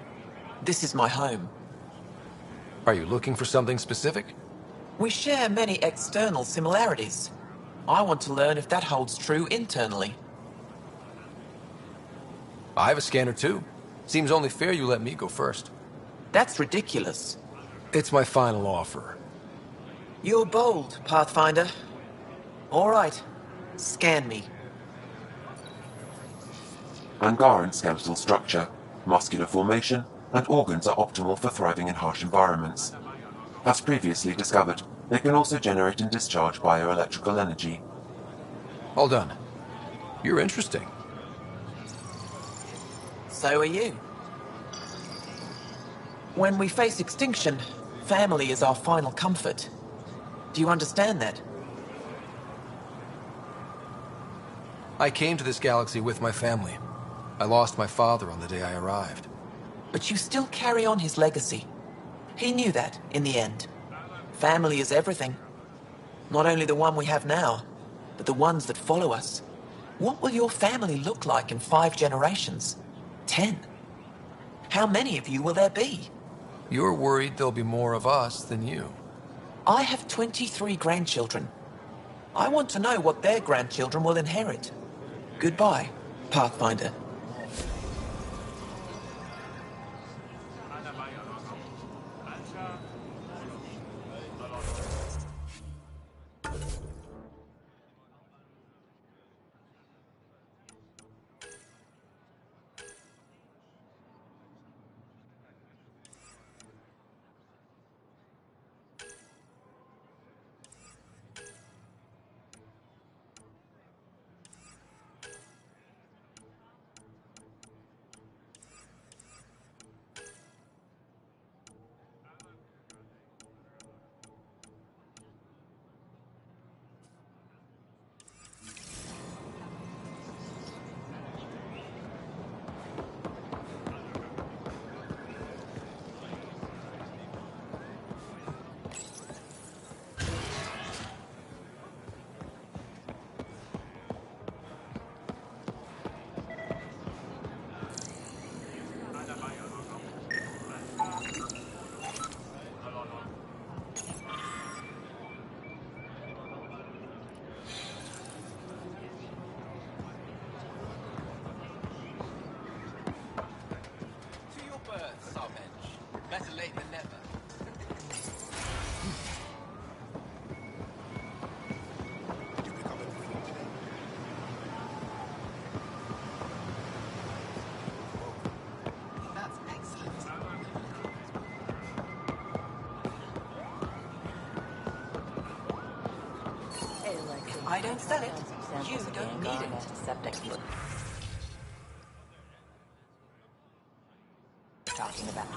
This is my home.
Are you looking for something specific?
We share many external similarities. I want to learn if that holds true internally.
I have a scanner too. Seems only fair you let me go first.
That's ridiculous.
It's my final offer.
You're bold, Pathfinder. All right. Scan me.
Angaran skeletal structure, muscular formation, and organs are optimal for thriving in harsh environments. As previously discovered, they can also generate and discharge bioelectrical energy.
All done. You're interesting.
So are you. When we face extinction, family is our final comfort. Do you understand that?
I came to this galaxy with my family. I lost my father on the day I arrived.
But you still carry on his legacy. He knew that, in the end. Family is everything. Not only the one we have now, but the ones that follow us. What will your family look like in 5 generations? 10? How many of you will there be?
You're worried there'll be more of us than you.
I have 23 grandchildren. I want to know what their grandchildren will inherit. Goodbye, Pathfinder.
Better late than never. That's excellent.
If I don't sell it, you don't need it.
Talking about.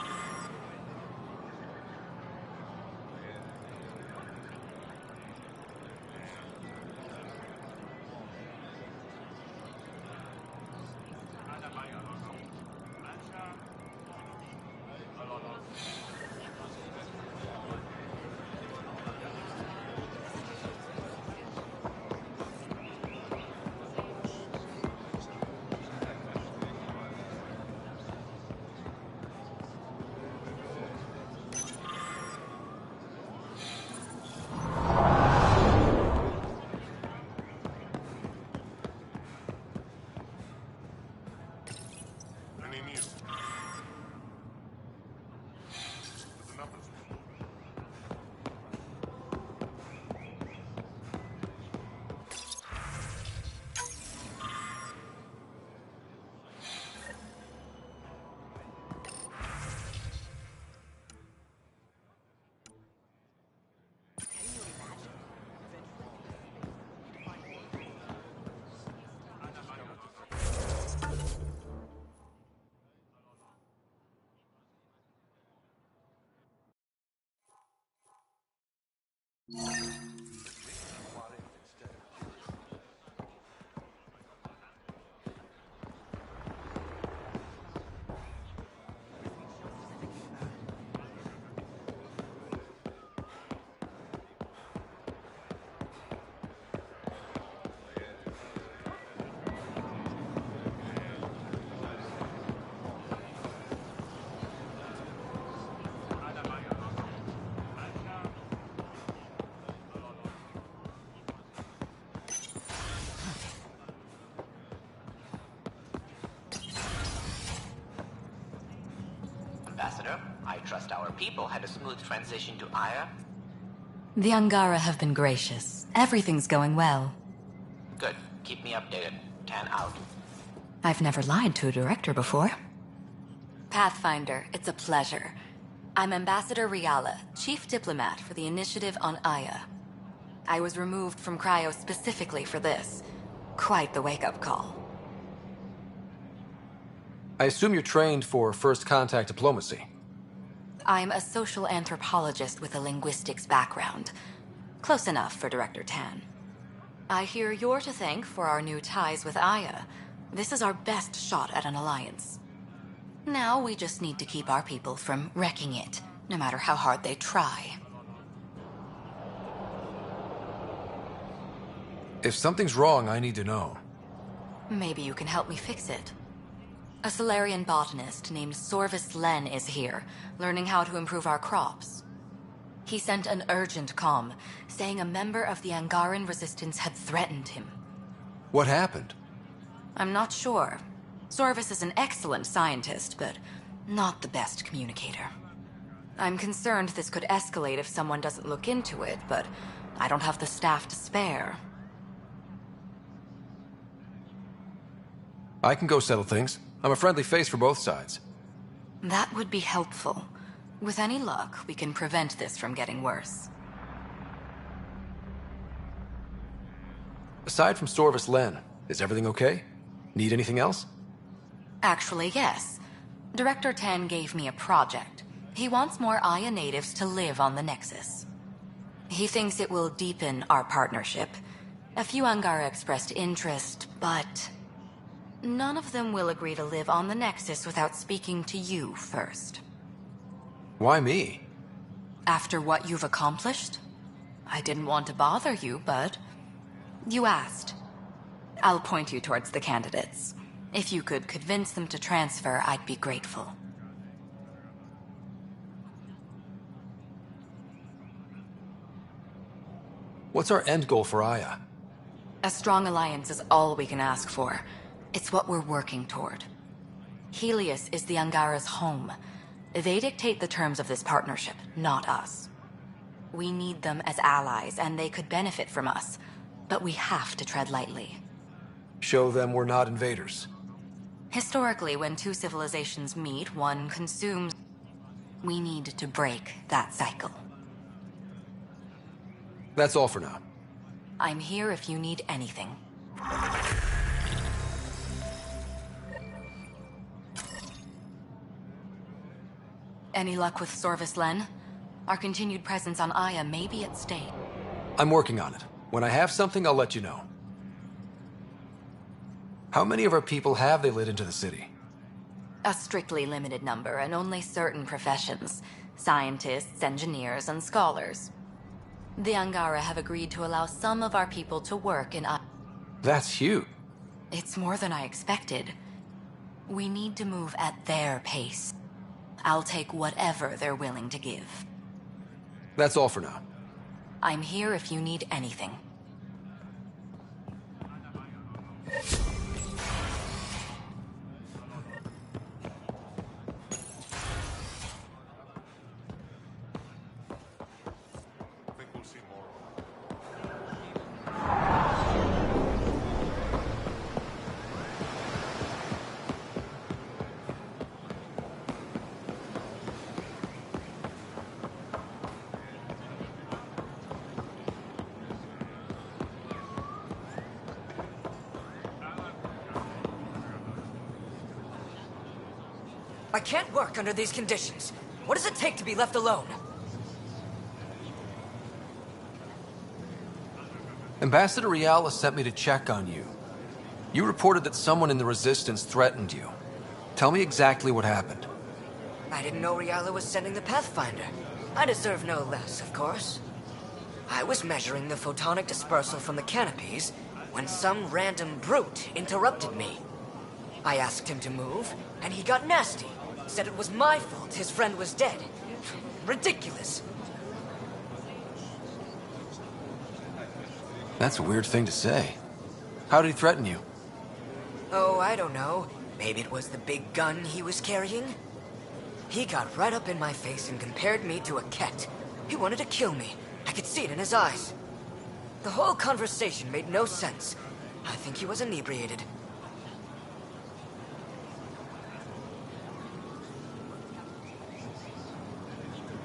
trust our people had a smooth transition to Aya?
The Angara have been gracious. Everything's going well.
Good. Keep me updated. Tan out.
I've never lied to a director before.
Pathfinder, it's a pleasure. I'm Ambassador Riala, Chief Diplomat for the Initiative on Aya. I was removed from Cryo specifically for this. Quite the wake-up call.
I assume you're trained for first contact diplomacy.
I'm a social anthropologist with a linguistics background. Close enough for Director Tan. I hear you're to thank for our new ties with Aya. This is our best shot at an alliance. Now we just need to keep our people from wrecking it, no matter how hard they try.
If something's wrong, I need to know.
Maybe you can help me fix it. A Solarian botanist named Sorvis Len is here, learning how to improve our crops. He sent an urgent comm, saying a member of the Angaran resistance had threatened him.
What happened?
I'm not sure. Sorvis is an excellent scientist, but not the best communicator. I'm concerned this could escalate if someone doesn't look into it, but I don't have the staff to spare.
I can go settle things. I'm a friendly face for both sides.
That would be helpful. With any luck, we can prevent this from getting worse.
Aside from Sorvis Len, is everything okay? Need anything else?
Actually, yes. Director Tan gave me a project. He wants more Aya natives to live on the Nexus. He thinks it will deepen our partnership. A few Angara expressed interest, but none of them will agree to live on the Nexus without speaking to you first.
Why me?
After what you've accomplished? I didn't want to bother you, but you asked. I'll point you towards the candidates. If you could convince them to transfer, I'd be grateful.
What's our end goal for Aya?
A strong alliance is all we can ask for. It's what we're working toward. Helios is the Angara's home. They dictate the terms of this partnership, not us. We need them as allies, and they could benefit from us. But we have to tread lightly.
Show them we're not invaders.
Historically, when two civilizations meet, one consumes. We need to break that cycle.
That's all for now.
I'm here if you need anything. Any luck with Sorvis Len? Our continued presence on Aya may be at stake.
I'm working on it. When I have something, I'll let you know. How many of our people have they let into the city?
A strictly limited number, and only certain professions. Scientists, engineers, and scholars. The Angara have agreed to allow some of our people to work in Aya.
That's huge.
It's more than I expected. We need to move at their pace. I'll take whatever they're willing to give.
That's all for now.
I'm here if you need anything.
I can't work under these conditions. What does it take to be left alone?
Ambassador Riala sent me to check on you. You reported that someone in the Resistance threatened you. Tell me exactly what happened.
I didn't know Riala was sending the Pathfinder. I deserve no less, of course. I was measuring the photonic dispersal from the canopies when some random brute interrupted me. I asked him to move, and he got nasty. Said it was my fault his friend was dead. Ridiculous.
That's a weird thing to say. How did he threaten you?
Oh, I don't know. Maybe it was the big gun he was carrying? He got right up in my face and compared me to a cat. He wanted to kill me. I could see it in his eyes. The whole conversation made no sense. I think he was inebriated.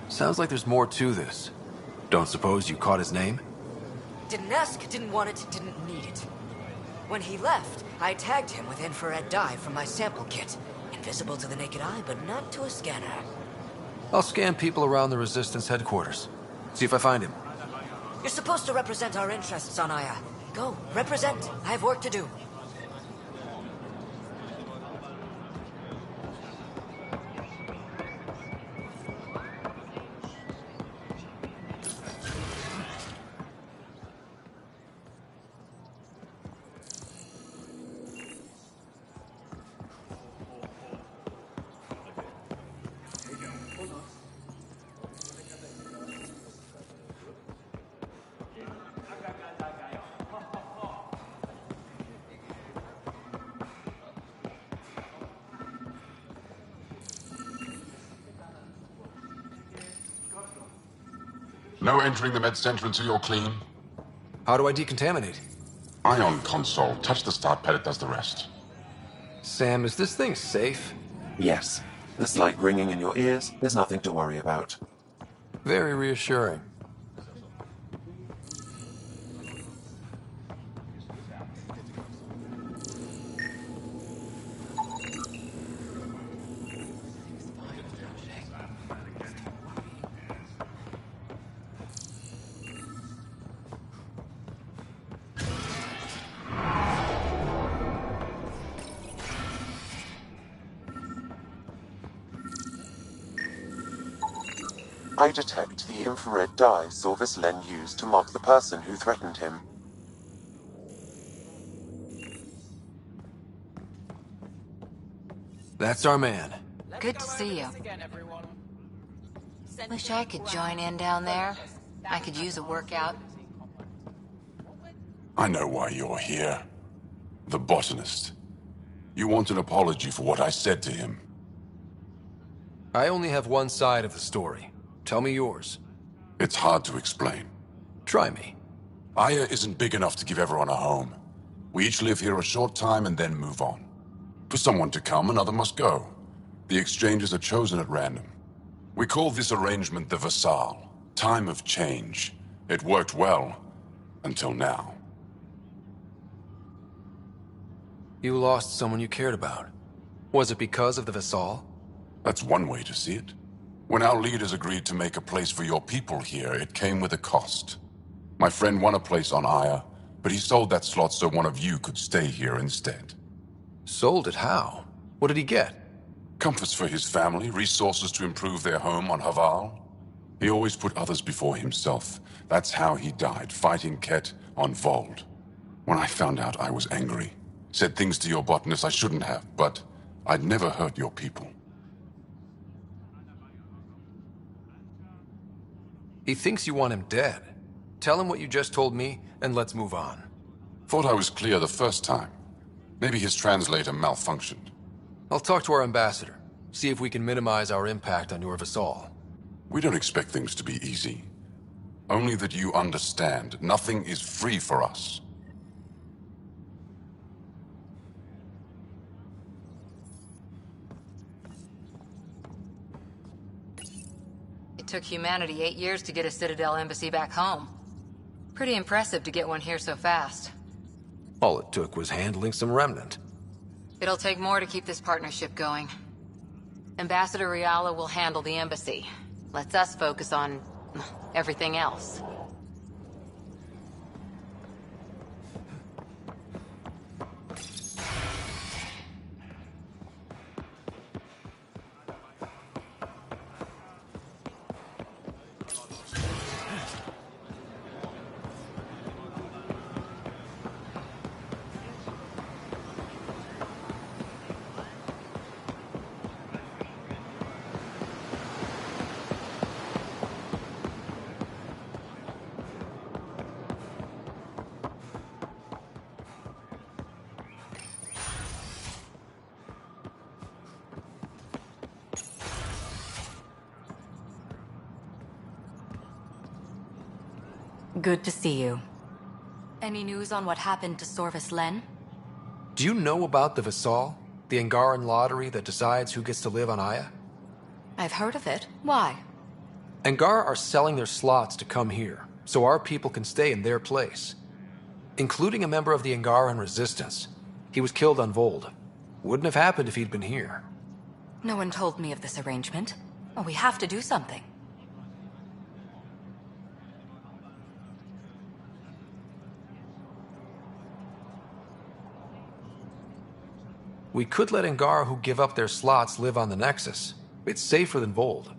Sounds like there's more to this. Don't suppose you caught his name?
Didn't ask, didn't want it, didn't need it. When he left, I tagged him with infrared dye from my sample kit. Invisible to the naked eye, but not to a scanner.
I'll scan people around the Resistance headquarters. See if I find him.
You're supposed to represent our interests on Aya. Go, represent. I have work to do.
No entering the med center until you're clean.
How do I decontaminate?
Ion console. Touch the start pad, it does the rest.
Sam, is this thing safe?
Yes. The slight ringing in your ears, there's nothing to worry about.
Very reassuring.
I detect the infrared dye Sorvis Len used to mark the person who threatened him.
That's our man.
Good to see you. Wish I could join in down there. I could use a workout.
I know why you're here. The botanist. You want an apology for what I said to him.
I only have one side of the story. Tell me yours.
It's hard to explain.
Try me.
Aya isn't big enough to give everyone a home. We each live here a short time and then move on. For someone to come, another must go. The exchanges are chosen at random. We call this arrangement the Vassal. Time of change. It worked well. Until now.
You lost someone you cared about. Was it because of the Vassal?
That's one way to see it. When our leaders agreed to make a place for your people here, it came with a cost. My friend won a place on Aya, but he sold that slot so one of you could stay here instead.
Sold it how? What did he get?
Comforts for his family, resources to improve their home on Haval. He always put others before himself. That's how he died, fighting Ket on Vold. When I found out, I was angry. Said things to your botanist I shouldn't have, but I'd never hurt your people.
He thinks you want him dead. Tell him what you just told me, and let's move on.
Thought I was clear the first time. Maybe his translator malfunctioned.
I'll talk to our ambassador. See if we can minimize our impact on your Vassal.
We don't expect things to be easy. Only that you understand, nothing is free for us.
It took humanity 8 years to get a Citadel embassy back home. Pretty impressive to get one here so fast.
All it took was handling some remnant.
It'll take more to keep this partnership going. Ambassador Riala will handle the embassy. Lets us focus on everything else.
Good to see you. Any news on what happened to Sorvis Len?
Do you know about the Visal? The Angaran lottery that decides who gets to live on Aya?
I've heard of it. Why?
Angara are selling their slots to come here, so our people can stay in their place. Including a member of the Angaran resistance. He was killed on Vold. Wouldn't have happened if he'd been here.
No one told me of this arrangement. Oh, we have to do something.
We could let Angara who give up their slots live on the Nexus. It's safer than Vold.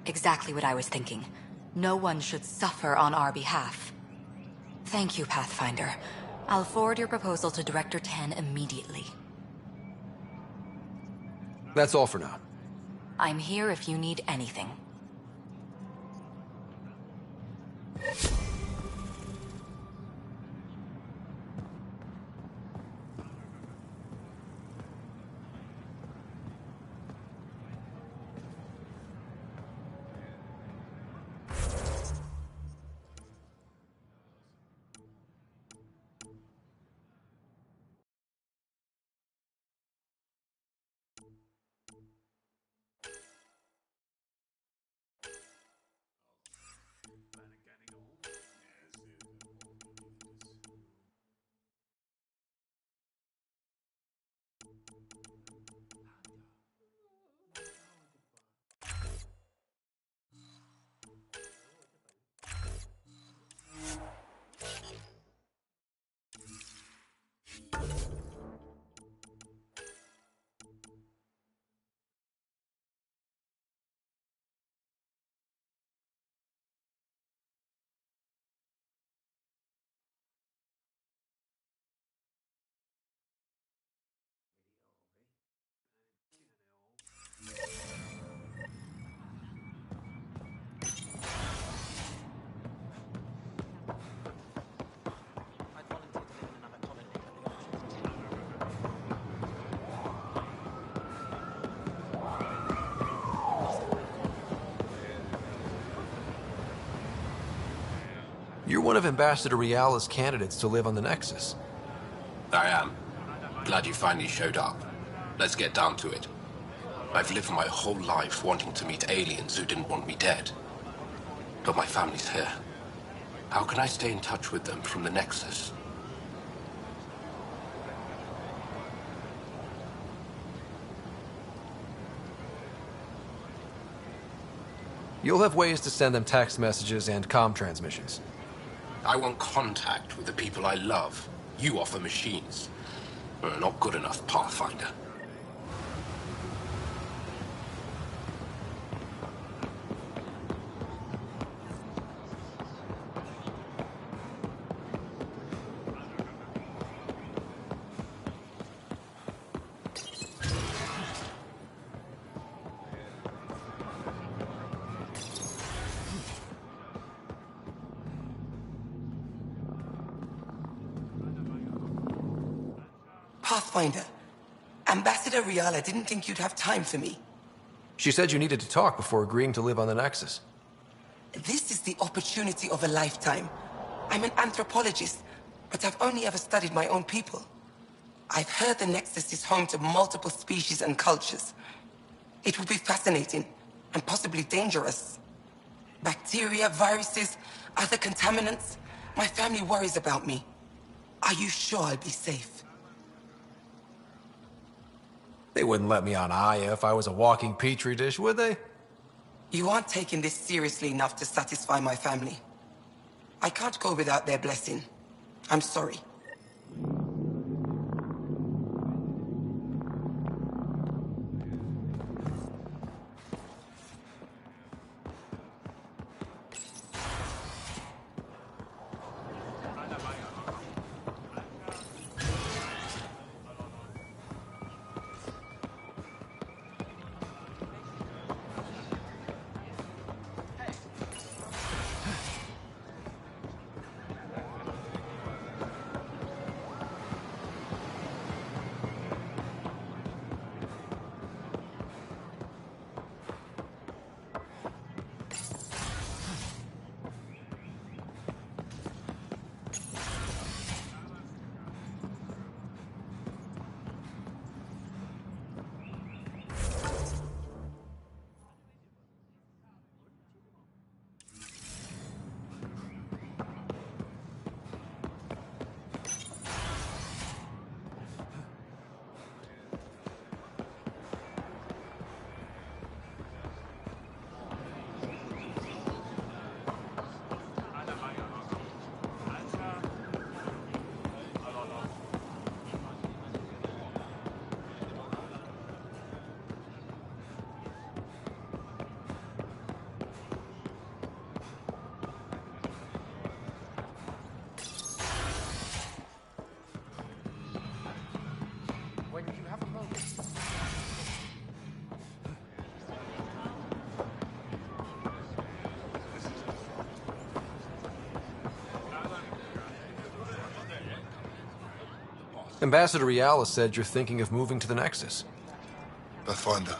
Exactly what I was thinking. No one should suffer on our behalf. Thank you, Pathfinder. I'll forward your proposal to Director 10 immediately.
That's all for now.
I'm here if you need anything.
You're one of Ambassador Riala's candidates to live on the Nexus.
I am. Glad you finally showed up. Let's get down to it. I've lived my whole life wanting to meet aliens who didn't want me dead. But my family's here. How can I stay in touch with them from the Nexus?
You'll have ways to send them text messages and comm transmissions.
I want contact with the people I love. You offer machines. Not good enough, Pathfinder.
Pathfinder, Ambassador Riala didn't think you'd have time for me.
She said you needed to talk before agreeing to live on the Nexus.
This is the opportunity of a lifetime. I'm an anthropologist, but I've only ever studied my own people. I've heard the Nexus is home to multiple species and cultures. It will be fascinating, and possibly dangerous. Bacteria, viruses, other contaminants. My family worries about me. Are you sure I'll be safe?
They wouldn't let me on Aya if I was a walking petri dish, would they?
You aren't taking this seriously enough to satisfy my family. I can't go without their blessing. I'm sorry.
Ambassador Riala said you're thinking of moving to the Nexus.
Pathfinder.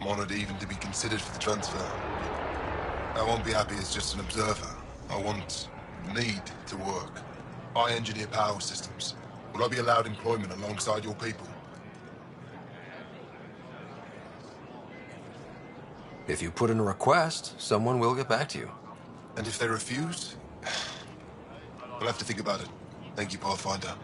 I'm honored even to be considered for the transfer. I won't be happy as just an observer. I need to work. I engineer power systems. Will I be allowed employment alongside your people?
If you put in a request, someone will get back to you.
And if they refuse? I'll have to think about it. Thank you, Pathfinder.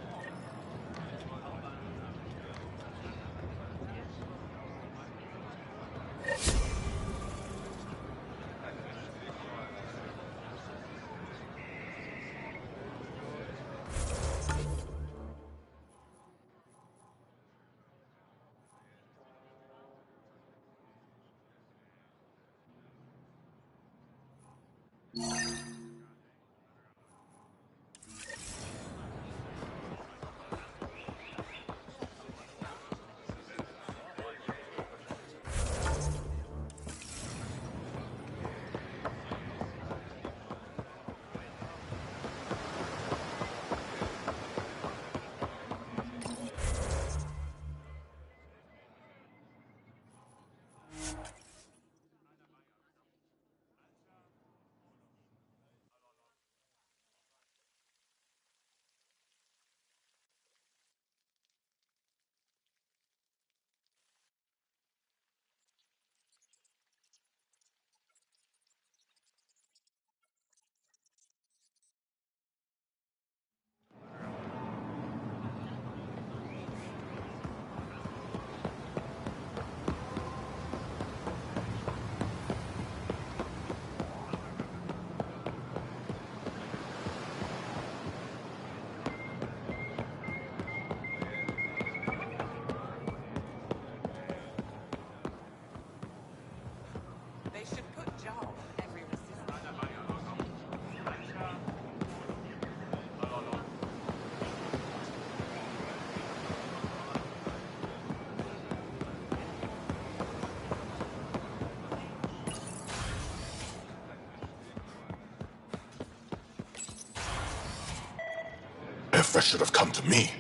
Effa should have come to me.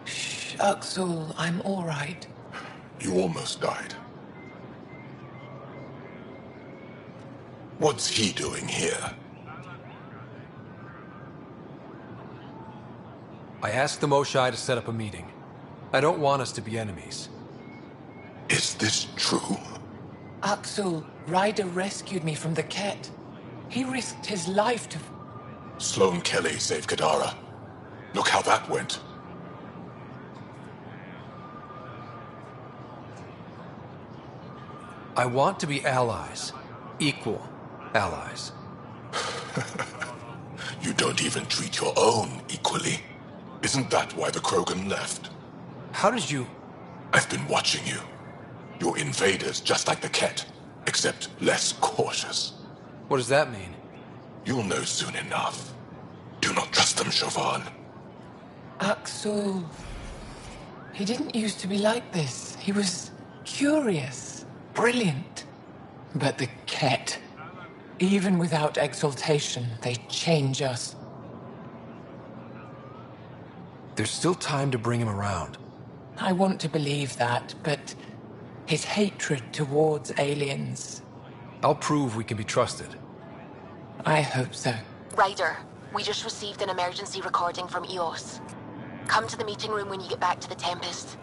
Shh, Axel, I'm all right.
You almost died. What's he doing here?
I asked the Moshai to set up a meeting. I don't want us to be enemies.
Is this true?
Axel, Ryder rescued me from the Ket. He risked his life to...
Sloane Kelly saved Kadara. Look how that went.
I want to be allies. Equal allies.
You don't even treat your own equally. Isn't that why the Krogan left?
How did you...
I've been watching you. You're invaders just like the Ket, except less cautious.
What does that mean?
You'll know soon enough. Do not trust them, Chauvin.
Axel... He didn't used to be like this. He was curious, brilliant. But the Ket... Even without exaltation, they change us.
There's still time to bring him around.
I want to believe that, but his hatred towards aliens...
I'll prove we can be trusted.
I hope so.
Ryder, we just received an emergency recording from EOS. Come to the meeting room when you get back to the Tempest.